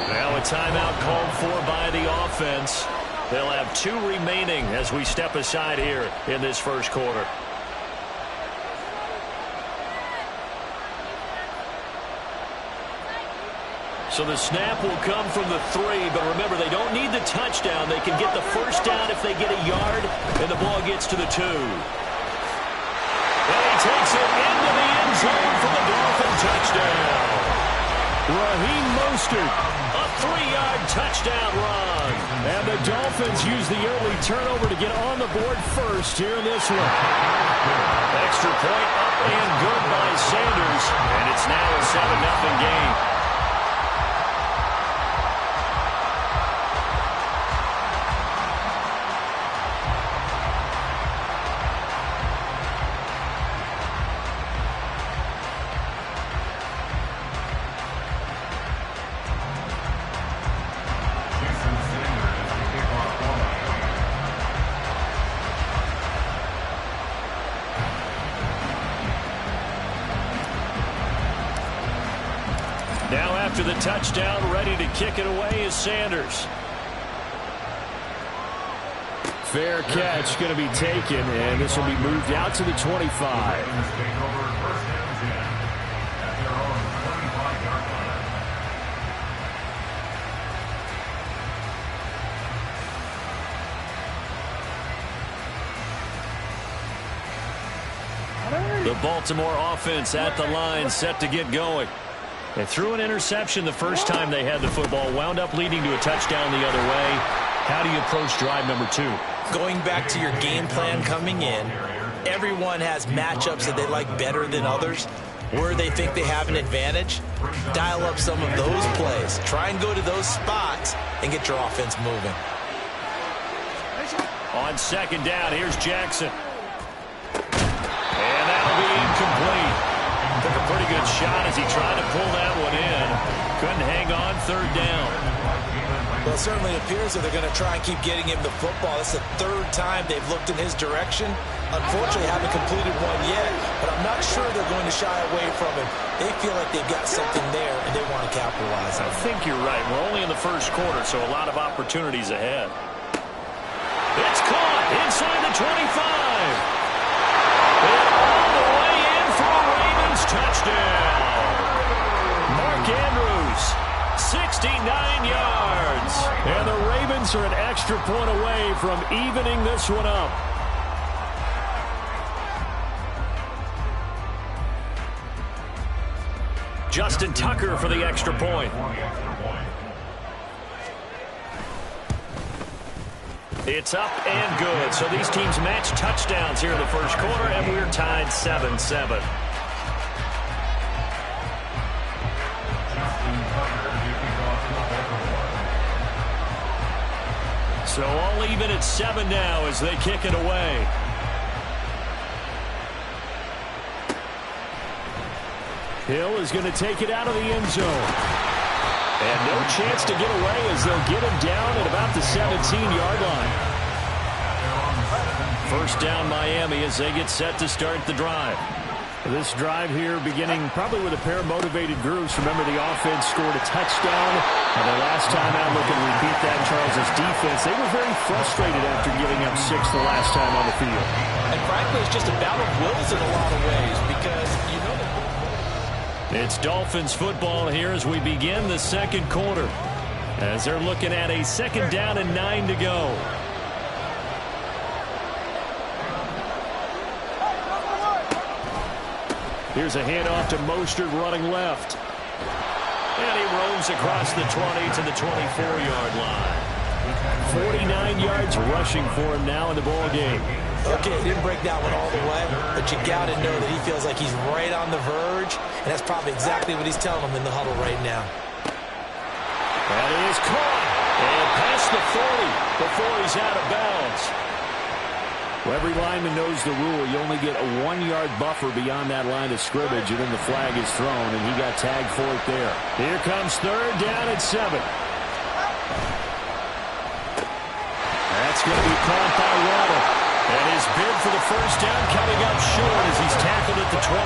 1. Now a timeout called for by the offense. They'll have 2 remaining as we step aside here in this first quarter. So the snap will come from the 3, but remember, they don't need the touchdown. They can get the first down if they get a yard, and the ball gets to the 2. And he takes it into the end zone for the Dolphin touchdown. Raheem Mostert, a 3-yard touchdown run. And the Dolphins use the early turnover to get on the board first here in this one. Extra point up and good by Sanders, and it's now a 7-0 game. Now after the touchdown, ready to kick it away is Sanders. Fair catch going to be taken, and this will be moved out to the 25. The Baltimore offense at the line, set to get going. They threw an interception the first time they had the football, wound up leading to a touchdown the other way. How do you approach drive number 2? Going back to your game plan coming in, everyone has matchups that they like better than others. Where they think they have an advantage, dial up some of those plays. Try and go to those spots and get your offense moving. On second down, here's Jackson. And that'll be incomplete. Took a pretty good shot as he tried to pull that one in. Couldn't hang on, third down. Well, it certainly appears that they're going to try and keep getting him the football. It's the third time they've looked in his direction. Unfortunately, haven't completed one yet, but I'm not sure they're going to shy away from him. They feel like they've got something there, and they want to capitalize on it. I think you're right. We're only in the first quarter, so a lot of opportunities ahead. It's caught inside the 25. And all the way in for a Ravens touchdown. Mark Andrews, 69 yards. And the Ravens are an extra point away from evening this one up. Justin Tucker for the extra point. It's up and good. So these teams match touchdowns here in the first quarter, and we're tied 7-7. So all even at 7 now as they kick it away. Hill is going to take it out of the end zone. And no chance to get away as they'll get him down at about the 17-yard line. First down Miami as they get set to start the drive. This drive here beginning probably with a pair of motivated groups. Remember, the offense scored a touchdown. And the last time out, looking to repeat that in Charles' defense, they were very frustrated after giving up 6 the last time on the field. And frankly, it's just a battle of wills in a lot of ways because you know that. It's Dolphins football here as we begin the second quarter. As they're looking at a second down and 9 to go. Here's a handoff to Mostert running left. And he roams across the 20 to the 24-yard line. 49 yards rushing for him now in the ball game. Okay, didn't break that one all the way, but you got to know that he feels like he's right on the verge, and that's probably exactly what he's telling them in the huddle right now. That is caught, and past the 40 before he's out of bounds. Well, every lineman knows the rule. You only get a 1-yard buffer beyond that line of scrimmage, and then the flag is thrown, and he got tagged for it there. Here comes third down and 7. That's going to be caught by Waddle. And his bid for the first down coming up short as he's tackled at the 25.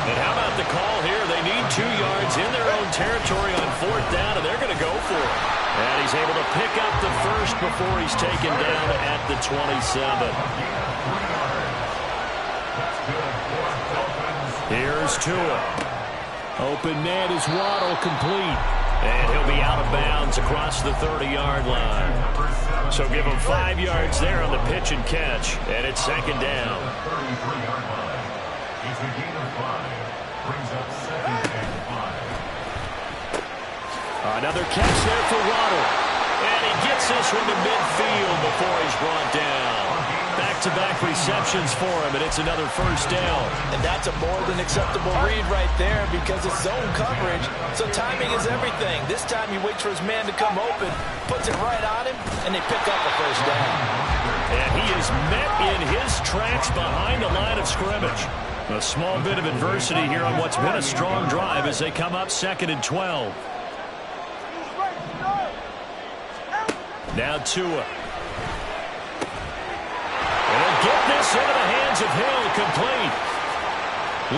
And how about the call here? They need 2 yards in their own territory on fourth down, and they're going to go for it. And he's able to pick up the first before he's taken down at the 27. Here's Tua. Open man is Waddle, complete. And he'll be out of bounds across the 30-yard line. So give him 5 yards there on the pitch and catch. And it's second down. Another catch there for Waddle. And he gets this one to midfield before he's brought down. Back-to-back receptions for him, and it's another first down. And that's a more than acceptable read right there because it's zone coverage, so timing is everything. This time he waits for his man to come open, puts it right on him, and they pick up a first down. And he is met in his tracks behind the line of scrimmage. A small bit of adversity here on what's been a strong drive as they come up second and 12. Now Tua. And get this into the hands of Hill, complete.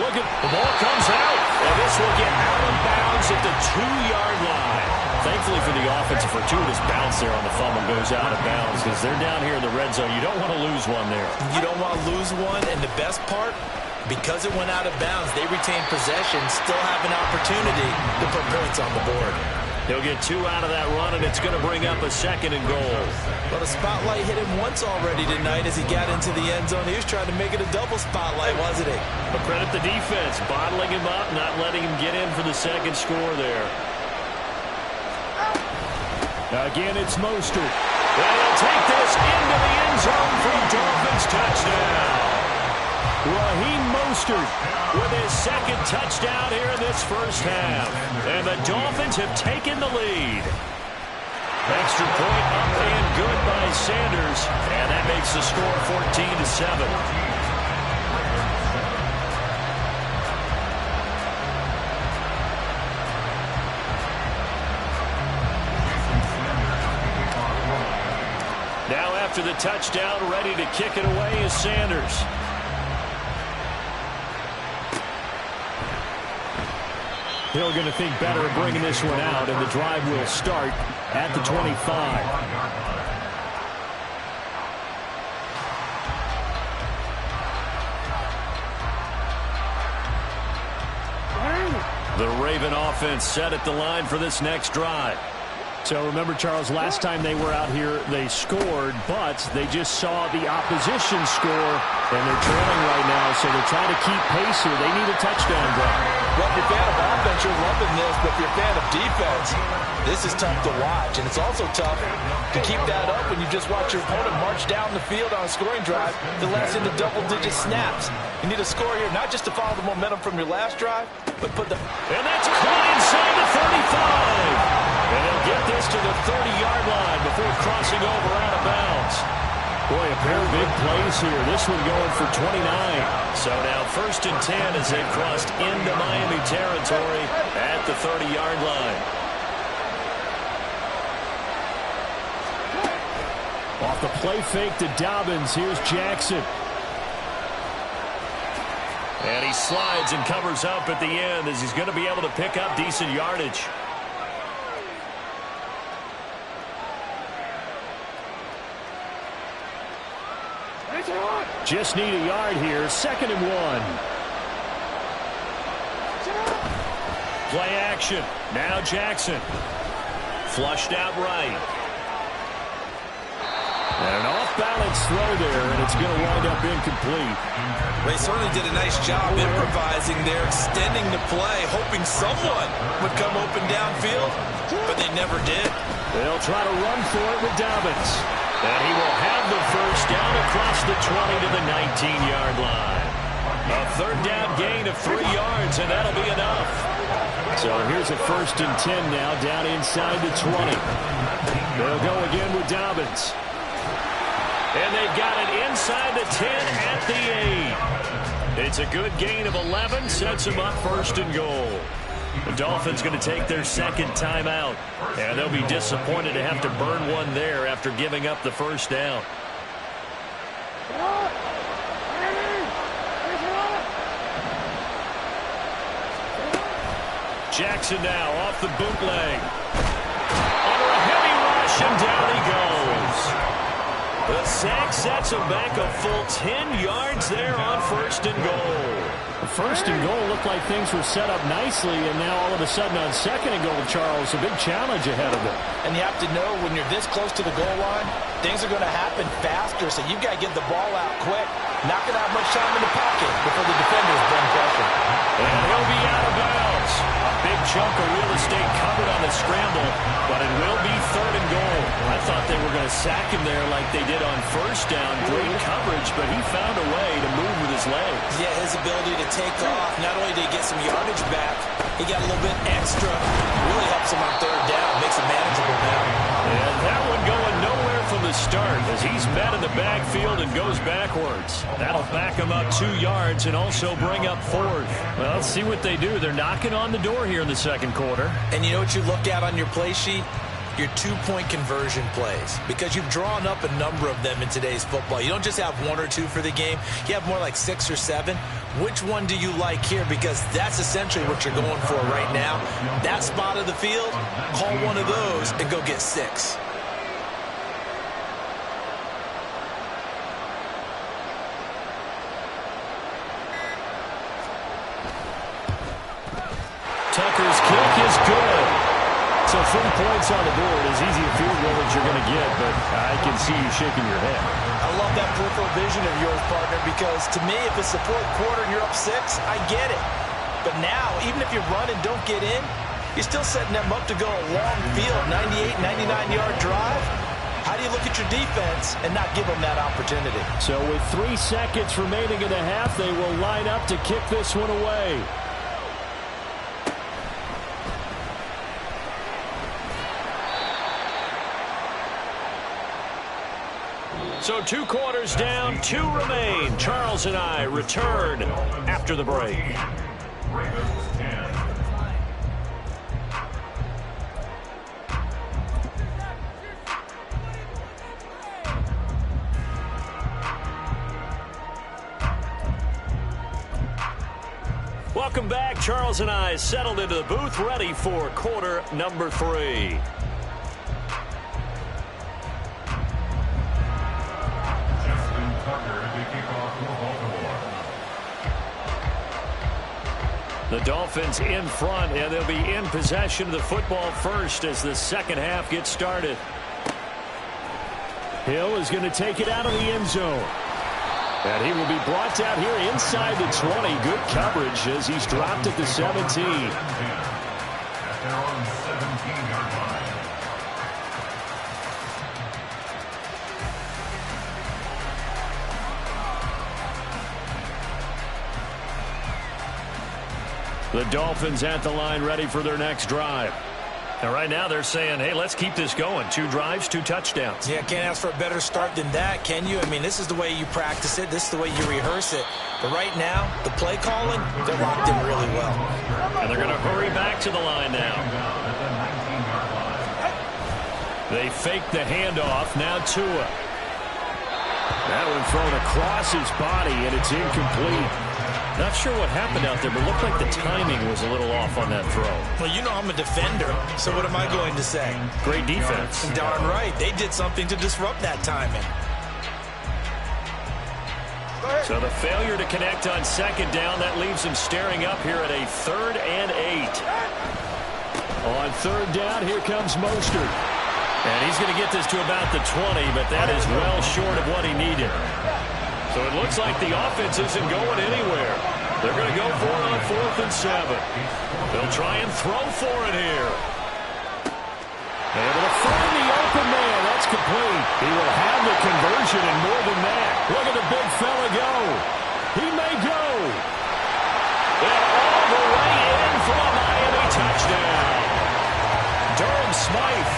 Look at the ball comes out, and this will get out of bounds at the 2-yard line. Thankfully for the offense, a fortuitous bounce there on the fumble goes out of bounds because they're down here in the red zone. You don't want to lose one there. You don't want to lose one, and the best part, because it went out of bounds, they retain possession, still have an opportunity to put points on the board. He'll get 2 out of that run, and it's going to bring up a 2nd and goal. Well, the spotlight hit him once already tonight as he got into the end zone. He was trying to make it a double spotlight, wasn't he? But credit the defense, bottling him up, not letting him get in for the 2nd score there. Again, it's Mostert. And he'll take this into the end zone for a Dolphins touchdown. Raheem Mostert with his 2nd touchdown here in this first half. And the Dolphins have taken the lead. Extra point up and good by Sanders. And that makes the score 14-7. Now after the touchdown, ready to kick it away is Sanders. Hill going to think better of bringing this one out, and the drive will start at the 25. The Raven offense set at the line for this next drive. So remember, Charles, last time they were out here, they scored, but they just saw the opposition score, and they're trailing right now, so they're trying to keep pace here. They need a touchdown drive. Well, if you're a fan of offense, you're loving this, but if you're a fan of defense, this is tough to watch, and it's also tough to keep that up when you just watch your opponent march down the field on a scoring drive that lasts into double-digit snaps. You need a score here, not just to follow the momentum from your last drive, but put the... And that's caught inside the 35. And he'll get this to the 30-yard line before crossing over out of bounds. Boy, a pair of big plays here. This one going for 29. So now 1st and 10 as they've crossed into Miami territory at the 30-yard line. Off the play fake to Dobbins. Here's Jackson. And he slides and covers up at the end as he's going to be able to pick up decent yardage. Just need a yard here. 2nd and 1. Play action. Now Jackson. Flushed out right. And an off-balance throw there, and it's going to wind up incomplete. They certainly did a nice job improvising there, extending the play, hoping someone would come open downfield, but they never did. They'll try to run for it with Dobbins. And he will have the first down across the 20 to the 19-yard line. A 3rd down gain of 3 yards, and that'll be enough. So here's a 1st and 10 now, down inside the 20. They'll go again with Dobbins. And they've got it inside the 10 at the 8. It's a good gain of 11, sets them up 1st and goal. The Dolphins going to take their 2nd timeout, and they'll be disappointed to have to burn one there after giving up the 1st down. Jackson now off the bootleg. Under a heavy rush, and down he goes. The sack sets him back a full 10 yards there on 1st and goal. 1st and goal looked like things were set up nicely, and now all of a sudden on 2nd and goal, Charles, a big challenge ahead of them. And you have to know when you're this close to the goal line, things are going to happen faster, so you've got to get the ball out quick. Not going to have much time in the pocket before the defenders bring pressure. And he'll be out of bounds. A big chunk of real estate covered on the scramble, but it will be 3rd and goal. I thought they were going to sack him there like they did on 1st down. Great coverage, but he found a way to move with his legs. Yeah, his ability to take off. Not only did he get some yardage back, he got a little bit extra. Really helps him on 3rd down. Makes it manageable now. And that one going nowhere from the start as he's met in the backfield and goes backwards. That'll back him up 2 yards and also bring up 4th. Well, let's see what they do. They're knocking on the door here in the 2nd quarter. And you know what you look at on your play sheet? Your 2-point conversion plays, because you've drawn up a number of them in today's football. You don't just have 1 or 2 for the game. You have more like 6 or 7. Which one do you like here? Because that's essentially what you're going for right now. That spot of the field, call one of those and go get 6. Tucker's kick is good. So 3 points on the board, as easy a field goal as you're going to get, but I can see you shaking your head. I love that peripheral vision of yours, partner, because to me, if it's the fourth quarter and you're up 6, I get it. But now, even if you run and don't get in, you're still setting them up to go a long field, 98, 99-yard drive. How do you look at your defense and not give them that opportunity? So with 3 seconds remaining in the half, they will line up to kick this one away. So 2 quarters down, 2 remain. Charles and I return after the break. Ravens 10. Welcome back. Charles and I settled into the booth, ready for quarter number 3. The Dolphins in front, and they'll be in possession of the football first as the second half gets started. Hill is going to take it out of the end zone. And he will be brought down here inside the 20. Good coverage as he's dropped at the 17. At their own 17-yard line. The Dolphins at the line, ready for their next drive. And right now they're saying, hey, let's keep this going. 2 drives, 2 touchdowns. Yeah, can't ask for a better start than that, can you? I mean, this is the way you practice it. This is the way you rehearse it. But right now, the play calling, they're locked in really well. And they're going to hurry back to the line now. They fake the handoff. Now Tua. That one thrown across his body, and it's incomplete. Not sure what happened out there, but looked like the timing was a little off on that throw. Well, you know I'm a defender, so what am I going to say? Great defense. Darn right. They did something to disrupt that timing. So the failure to connect on second down, that leaves them staring up here at a 3rd and 8. On 3rd down, here comes Mostert. And he's going to get this to about the 20, but that is well short of what he needed. So it looks like the offense isn't going anywhere. They're going to go for it on 4th and 7. They'll try and throw for it here. Able to find the open man. That's complete. He will have the conversion and more than that. Look at the big fella go. He may go. And all the way in for a Miami touchdown. Durham Smythe,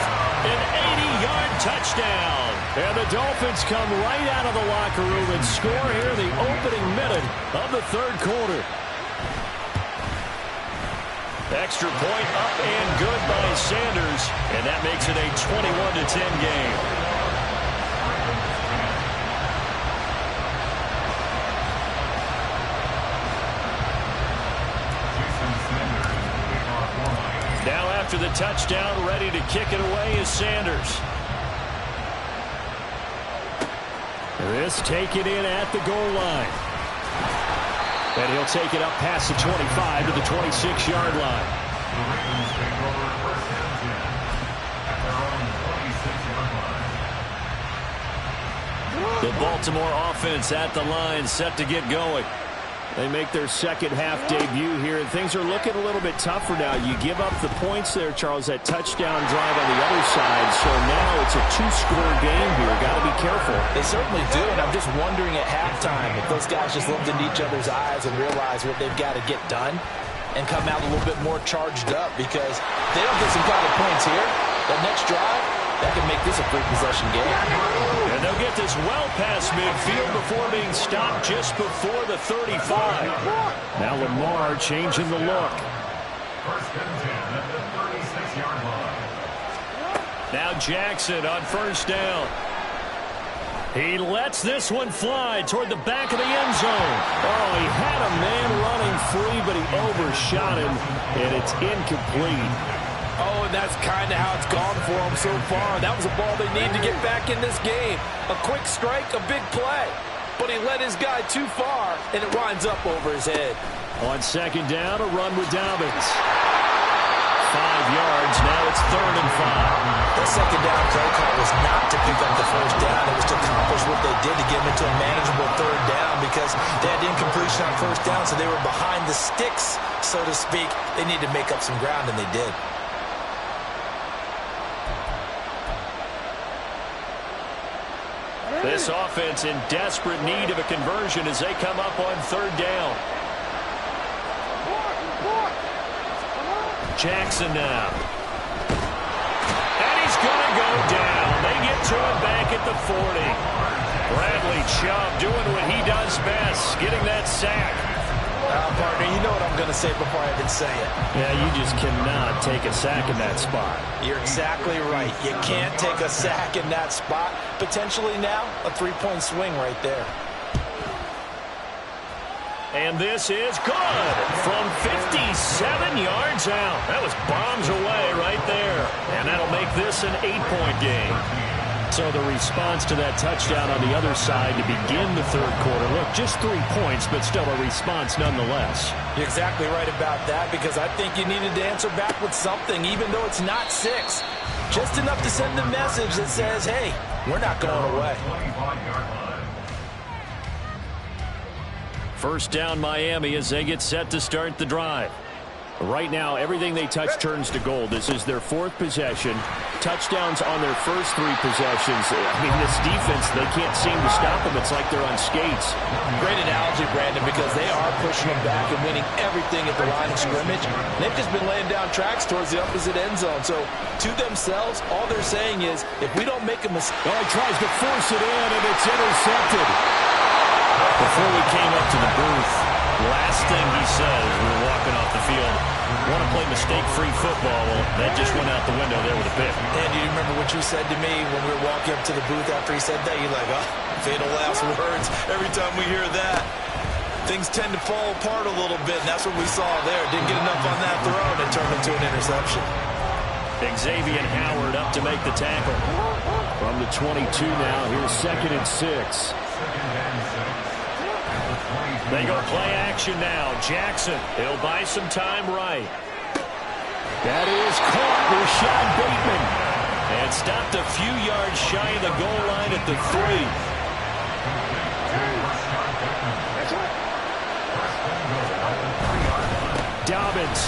an 80-yard touchdown. And the Dolphins come right out of the locker room and score here in the opening minute of the 3rd quarter. Extra point up and good by Sanders, and that makes it a 21-10 game. Now after the touchdown, ready to kick it away is Sanders. This taken in at the goal line. And he'll take it up past the 25 to the 26-yard line. The Ravens take over 1st and 10 at their own 26-yard line. The Baltimore offense at the line, set to get going. They make their second half debut here, and things are looking a little bit tougher now. You give up the points there, Charles, that touchdown drive on the other side. So now it's a 2-score game here. Got to be careful. They certainly do, and I'm just wondering at halftime if those guys just looked into each other's eyes and realize what they've got to get done and come out a little bit more charged up, because they don't get some quality points here. That next drive, that can make this a 3-possession game. And they'll get this well past midfield before being stopped just before the 35. Now Lamar changing the look. 1st and 10 at the 36-yard line. Now Jackson on 1st down. He lets this one fly toward the back of the end zone. Oh, he had a man running free, but he overshot him, and it's incomplete. Oh, and that's kind of how it's gone for them so far. That was a ball they need to get back in this game. A quick strike, a big play. But he led his guy too far, and it winds up over his head. On 2nd down, a run with Dobbins. 5 yards. Now it's 3rd and 5. The second down play call was not to pick up the first down. It was to accomplish what they did to get them into a manageable 3rd down because they had incompletion on first down, so they were behind the sticks, so to speak. They needed to make up some ground, and they did. This offense in desperate need of a conversion as they come up on 3rd down. Jackson now. And he's going to go down. They get to him back at the 40. Bradley Chubb doing what he does best, getting that sack. Partner, you know what I'm going to say before I even say it. Yeah, you just cannot take a sack in that spot. You're exactly right. You can't take a sack in that spot. Potentially now, a 3-point swing right there. And this is good from 57 yards out. That was bombs away right there. And that'll make this an 8-point game. So the response to that touchdown on the other side to begin the 3rd quarter. Look, just 3 points, but still a response nonetheless. You're exactly right about that because I think you needed to answer back with something, even though it's not 6. Just enough to send a message that says, hey, we're not going away. 1st down Miami as they get set to start the drive. Right now, everything they touch turns to gold. This is their 4th possession. Touchdowns on their first 3 possessions. I mean, this defense, they can't seem to stop them. It's like they're on skates. Great analogy, Brandon, because they are pushing them back and winning everything at the line of scrimmage. They've just been laying down tracks towards the opposite end zone. So, to themselves, all they're saying is, if we don't make a mistake... Oh, he tries to force it in, and it's intercepted. Before we came up to the booth, last thing he said as we were walking off the field, want to play mistake-free football. Well, that just went out the window there with a pick. And do you remember what you said to me when we were walking up to the booth after he said that? You're like, oh, fatal last words. Every time we hear that, things tend to fall apart a little bit, and that's what we saw there. Didn't get enough on that throw, and it turned into an interception. Xavier Howard up to make the tackle. From the 22 now, here's 2nd and 6. They go play action now. Jackson, he'll buy some time right. That is caught. Rashad Bateman. And stopped a few yards shy of the goal line at the 3. Dobbins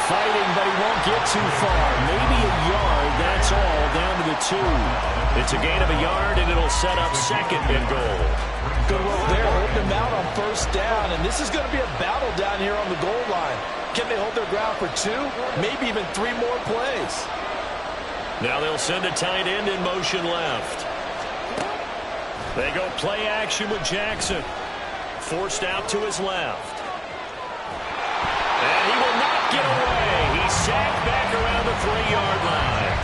fighting, but he won't get too far. Maybe a yard, that's all, down to the 2. It's a gain of a yard, and it'll set up 2nd and goal. Good work there, holding them out on 1st down, and this is going to be a battle down here on the goal line. Can they hold their ground for 2, maybe even 3 more plays? Now they'll send a tight end in motion left. They go play action with Jackson. Forced out to his left. And he will not get away. He's sacked back around the 3-yard line.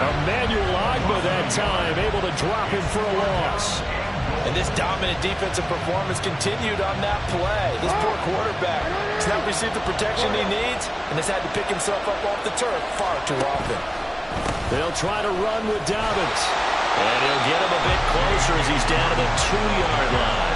Emmanuel Ogbah that time, able to drop him for a loss. And this dominant defensive performance continued on that play. This poor quarterback has not received the protection he needs and has had to pick himself up off the turf far too often. They'll try to run with Dobbins. And he'll get him a bit closer as he's down to the 2-yard line.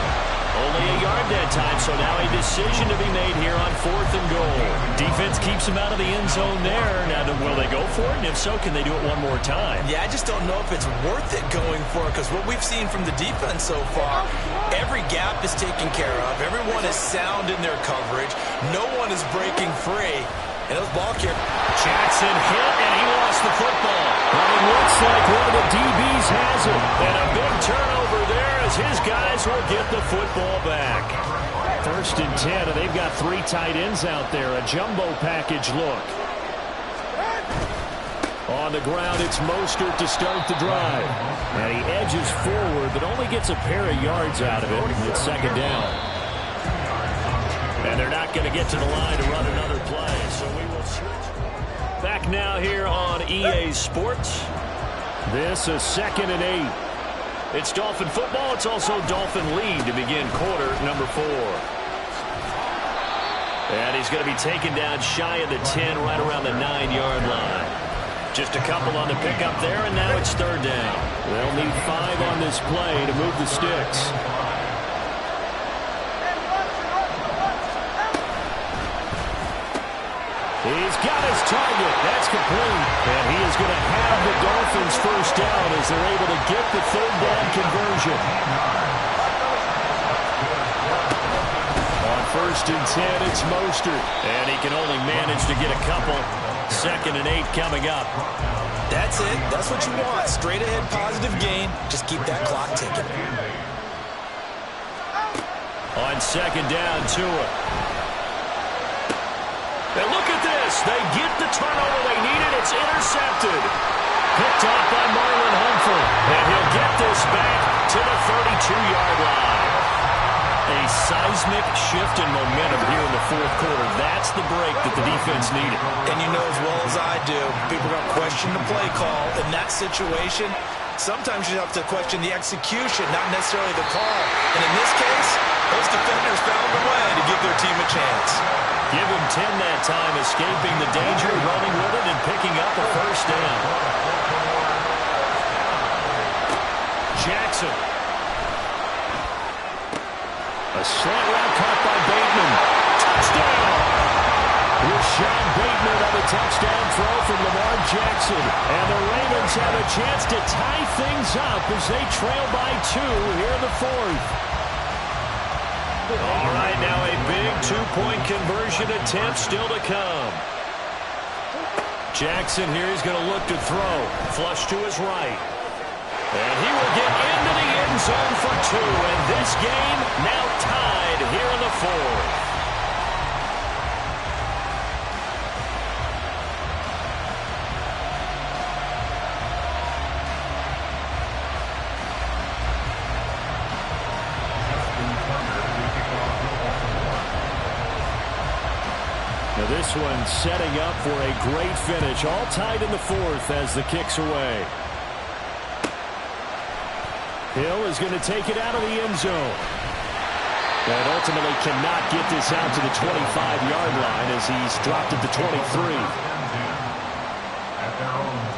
Only a yard that time, so now a decision to be made here on 4th and goal. Defense keeps him out of the end zone there. Now, will they go for it? And if so, can they do it one more time? Yeah, I just don't know if it's worth it going for it because what we've seen from the defense so far, every gap is taken care of. Everyone is sound in their coverage. No one is breaking free. And those ball carriers. Jackson hit, and he lost the football. But it looks like one of the DBs has it. And a big turnover there as his guys will get the football back. 1st and 10, and they've got 3 tight ends out there. A jumbo package look. On the ground, it's Mostert to start the drive. And he edges forward, but only gets a pair of yards out of it. It's 2nd down. And they're not going to get to the line to run another play, so we will switch. Back now here on EA Sports. This is 2nd and 8. It's Dolphin football. It's also Dolphin lead to begin quarter number 4. And he's going to be taken down shy of the 10, right around the 9-yard line. Just a couple on the pickup there, and now it's 3rd down. They'll need 5 on this play to move the sticks. He's got his target. That's complete. And he is going to have the Dolphins first down as they're able to get the third down conversion. On 1st and 10, it's Mostert. And he can only manage to get a couple. 2nd and 8 coming up. That's it. That's what you want. Straight ahead positive gain. Just keep that clock ticking. On 2nd down, Tua. And look at this. They get the turnover they needed. It's intercepted. Picked off by Marlon Humphrey. And he'll get this back to the 32-yard line. A seismic shift in momentum here in the 4th quarter. That's the break that the defense needed. And you know as well as I do, people are going to question the play call. In that situation, sometimes you have to question the execution, not necessarily the call. And in this case, those defenders found a way to give their team a chance. Give him 10 that time, escaping the danger, running with it, and picking up a first down. Jackson. A slant route caught by Bateman. Touchdown! Rashad Bateman on a touchdown throw from Lamar Jackson. And the Ravens have a chance to tie things up as they trail by 2 here in the 4th. All right, now a big 2-point conversion attempt still to come. Jackson here is going to look to throw. Flush to his right. And he will get into the end zone for 2. And this game now tied here in the 4th. Now this one setting up for a great finish. All tied in the 4th as the kick's away. Hill is going to take it out of the end zone. And ultimately cannot get this out to the 25-yard line as he's dropped at the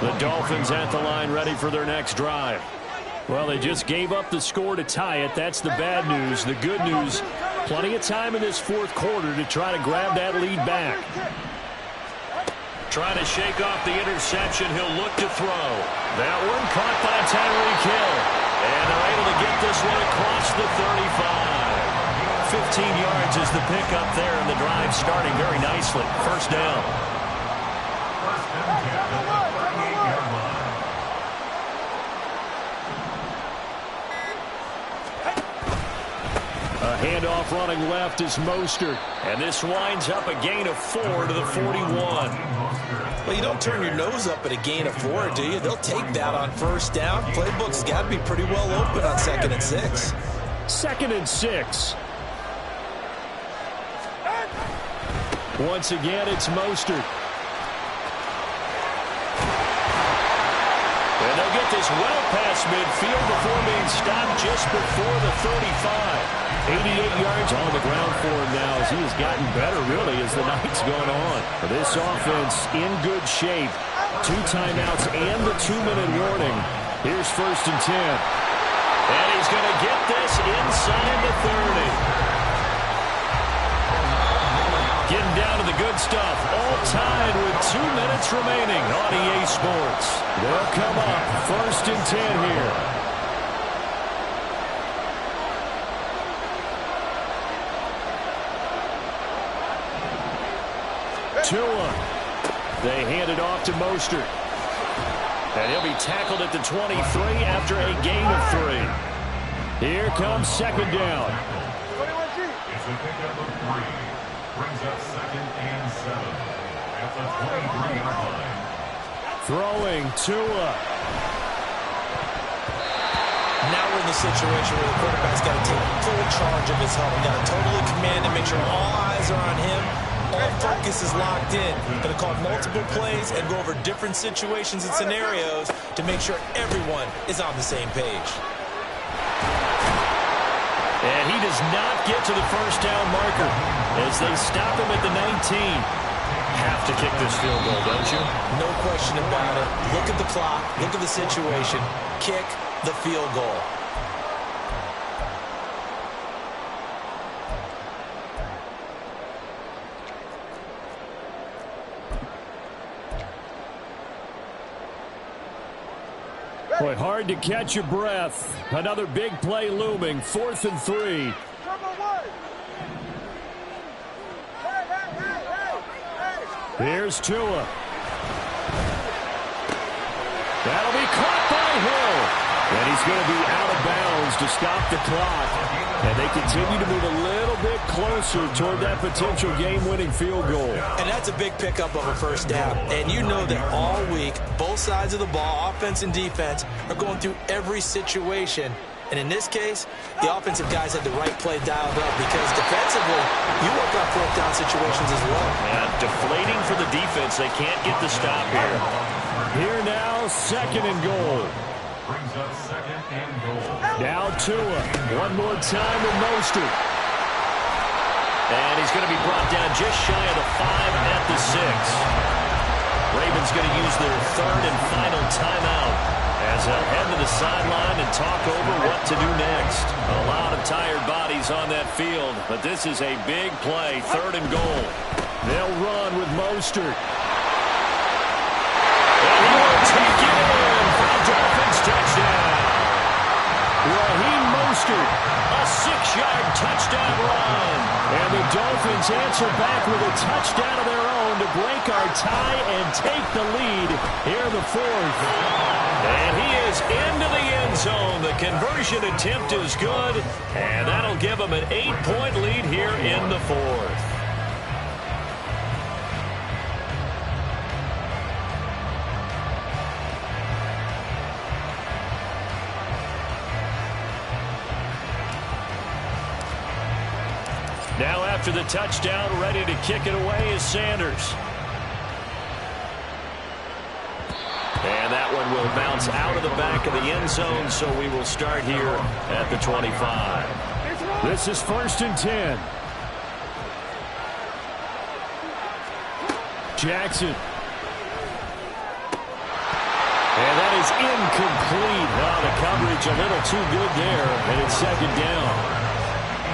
23. The Dolphins at the line ready for their next drive. Well, they just gave up the score to tie it. That's the bad news. The good news, plenty of time in this 4th quarter to try to grab that lead back. Trying to shake off the interception. He'll look to throw. That one caught by Tyreek Hill. And they're able to get this one across the 35. 15 yards is the pickup there, and the drive starting very nicely. First down. A handoff running left is Mostert. And this winds up a gain of 4 to the 41. Well, you don't turn your nose up at a gain of 4, do you? They'll take that on first down. Playbook's got to be pretty well open on 2nd and 6. 2nd and 6. Once again, it's Mostert. And they'll get this well past midfield before being stopped just before the 35. 88 yards on the ground for him now as he has gotten better, really, as the night's gone on. This offense in good shape. 2 timeouts and the 2-minute warning. Here's 1st and 10. And he's going to get this inside the 30. Getting down to the good stuff. All tied with 2 minutes remaining on EA Sports. They'll come up 1st and 10 here. Tua. They hand it off to Mostert. And he'll be tackled at the 23 after a gain of 3. Here comes 2nd down. It's a pickup of 3. Brings up 2nd and 7. At the 23-yard line. Throwing Tua. Now we're in the situation where the quarterback's got to take full charge of his helmet. Got to totally command and make sure all eyes are on him. All focus is locked in. Going to call multiple plays and go over different situations and scenarios to make sure everyone is on the same page. And he does not get to the first down marker as they stop him at the 19. Have to kick this field goal, don't you? No question about it. Look at the clock. Look at the situation. Kick the field goal. Boy, hard to catch your breath. Another big play looming. 4th and 3. Here's Tua. That'll be caught by Hill. And he's going to be out of bounds to stop the clock. And they continue to move a little bit closer toward that potential game-winning field goal. And that's a big pickup of a first down. And you know that all week, both sides of the ball, offense and defense, are going through every situation. And in this case, the offensive guys had the right play dialed up because defensively, you work on 4th down situations as well. Yeah, deflating for the defense. They can't get the stop here. Here now, 2nd and goal. Brings up 2nd and goal. Now Tua. One more time with Mostert. And he's going to be brought down just shy of the 5 at the 6. Ravens going to use their 3rd and final timeout as they'll head to the sideline and talk over what to do next. A lot of tired bodies on that field, but this is a big play, 3rd and goal. They'll run with Mostert. And he will take it in for the Dolphins touchdown. Raheem Mostert, a 6-yard touchdown run. And the Dolphins answer back with a touchdown of their own to break our tie and take the lead here in the 4th. And he is into the end zone. The conversion attempt is good, and that'll give him an 8-point lead here in the 4th. Now after the touchdown, ready to kick it away is Sanders. And that one will bounce out of the back of the end zone, so we will start here at the 25. This is 1st and 10. Jackson. And that is incomplete. Oh, the coverage a little too good there, and it's 2nd down.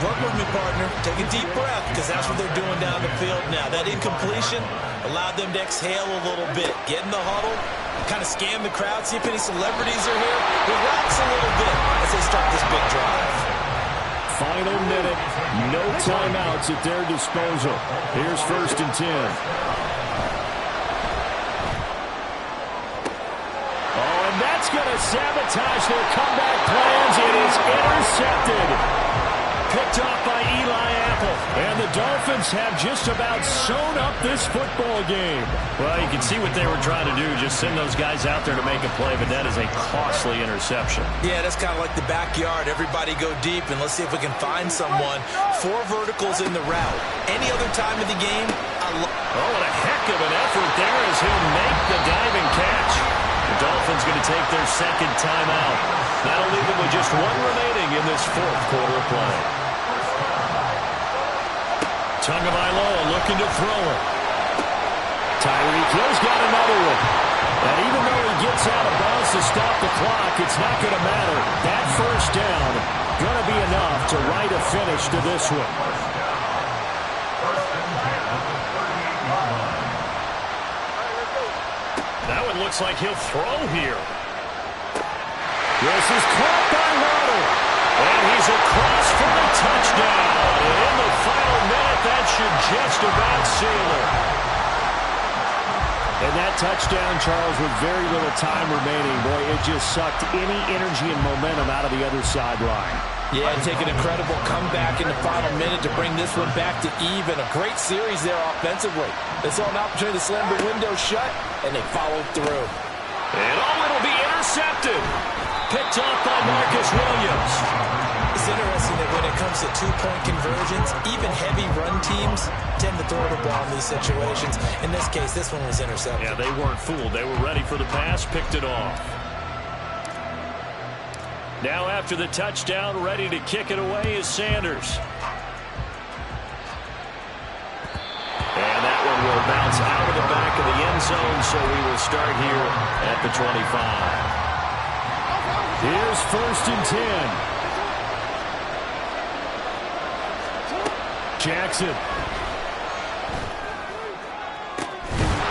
Work with me, partner. Take a deep breath, because that's what they're doing down the field now. That incompletion allowed them to exhale a little bit. Get in the huddle, kind of scan the crowd, see if any celebrities are here. Relax a little bit as they start this big drive. Final minute, no timeouts at their disposal. Here's 1st and 10. Oh, and that's going to sabotage their comeback plans. It is intercepted. Picked off by Eli Apple. And the Dolphins have just about sewn up this football game. Well, you can see what they were trying to do, just send those guys out there to make a play, but that is a costly interception. Yeah, that's kind of like the backyard. Everybody go deep, and let's see if we can find someone. 4 verticals in the route. Any other time of the game, oh, what a heck of an effort there as he'll make the diving catch. The Dolphins going to take their 2nd timeout. That'll leave them with just 1 remaining in this 4th quarter of play. Tagovailoa looking to throw it. Tyreek Hill's got another one. And even though he gets out of bounds to stop the clock, it's not going to matter. That 1st down going to be enough to write a finish to this one. That one looks like he'll throw here. This is caught by Waddle. And he's across for the touchdown. And in the final minute, that should just about seal it. And that touchdown, Charles, with very little time remaining, boy, it just sucked any energy and momentum out of the other sideline. Yeah, take an incredible comeback in the final minute to bring this one back to even. A great series there offensively. They saw an opportunity to slam the window shut, and they followed through. And it'll be intercepted. Picked off by Marcus Williams. It's interesting that when it comes to 2-point conversions, even heavy run teams tend to throw the ball in these situations. In this case, this one was intercepted. Yeah, they weren't fooled. They were ready for the pass, picked it off. Now after the touchdown, ready to kick it away is Sanders. And that one will bounce out of the back of the end zone, so we will start here at the 25. Here's 1st and 10. Jackson.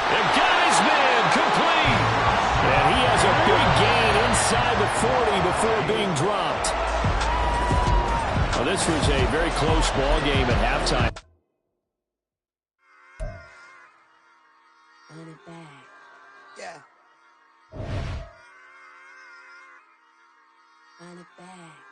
They've got his man complete. And he has a big gain inside before being dropped. Well, this was a very close ball game at halftime. Run it back. Yeah. Run it back.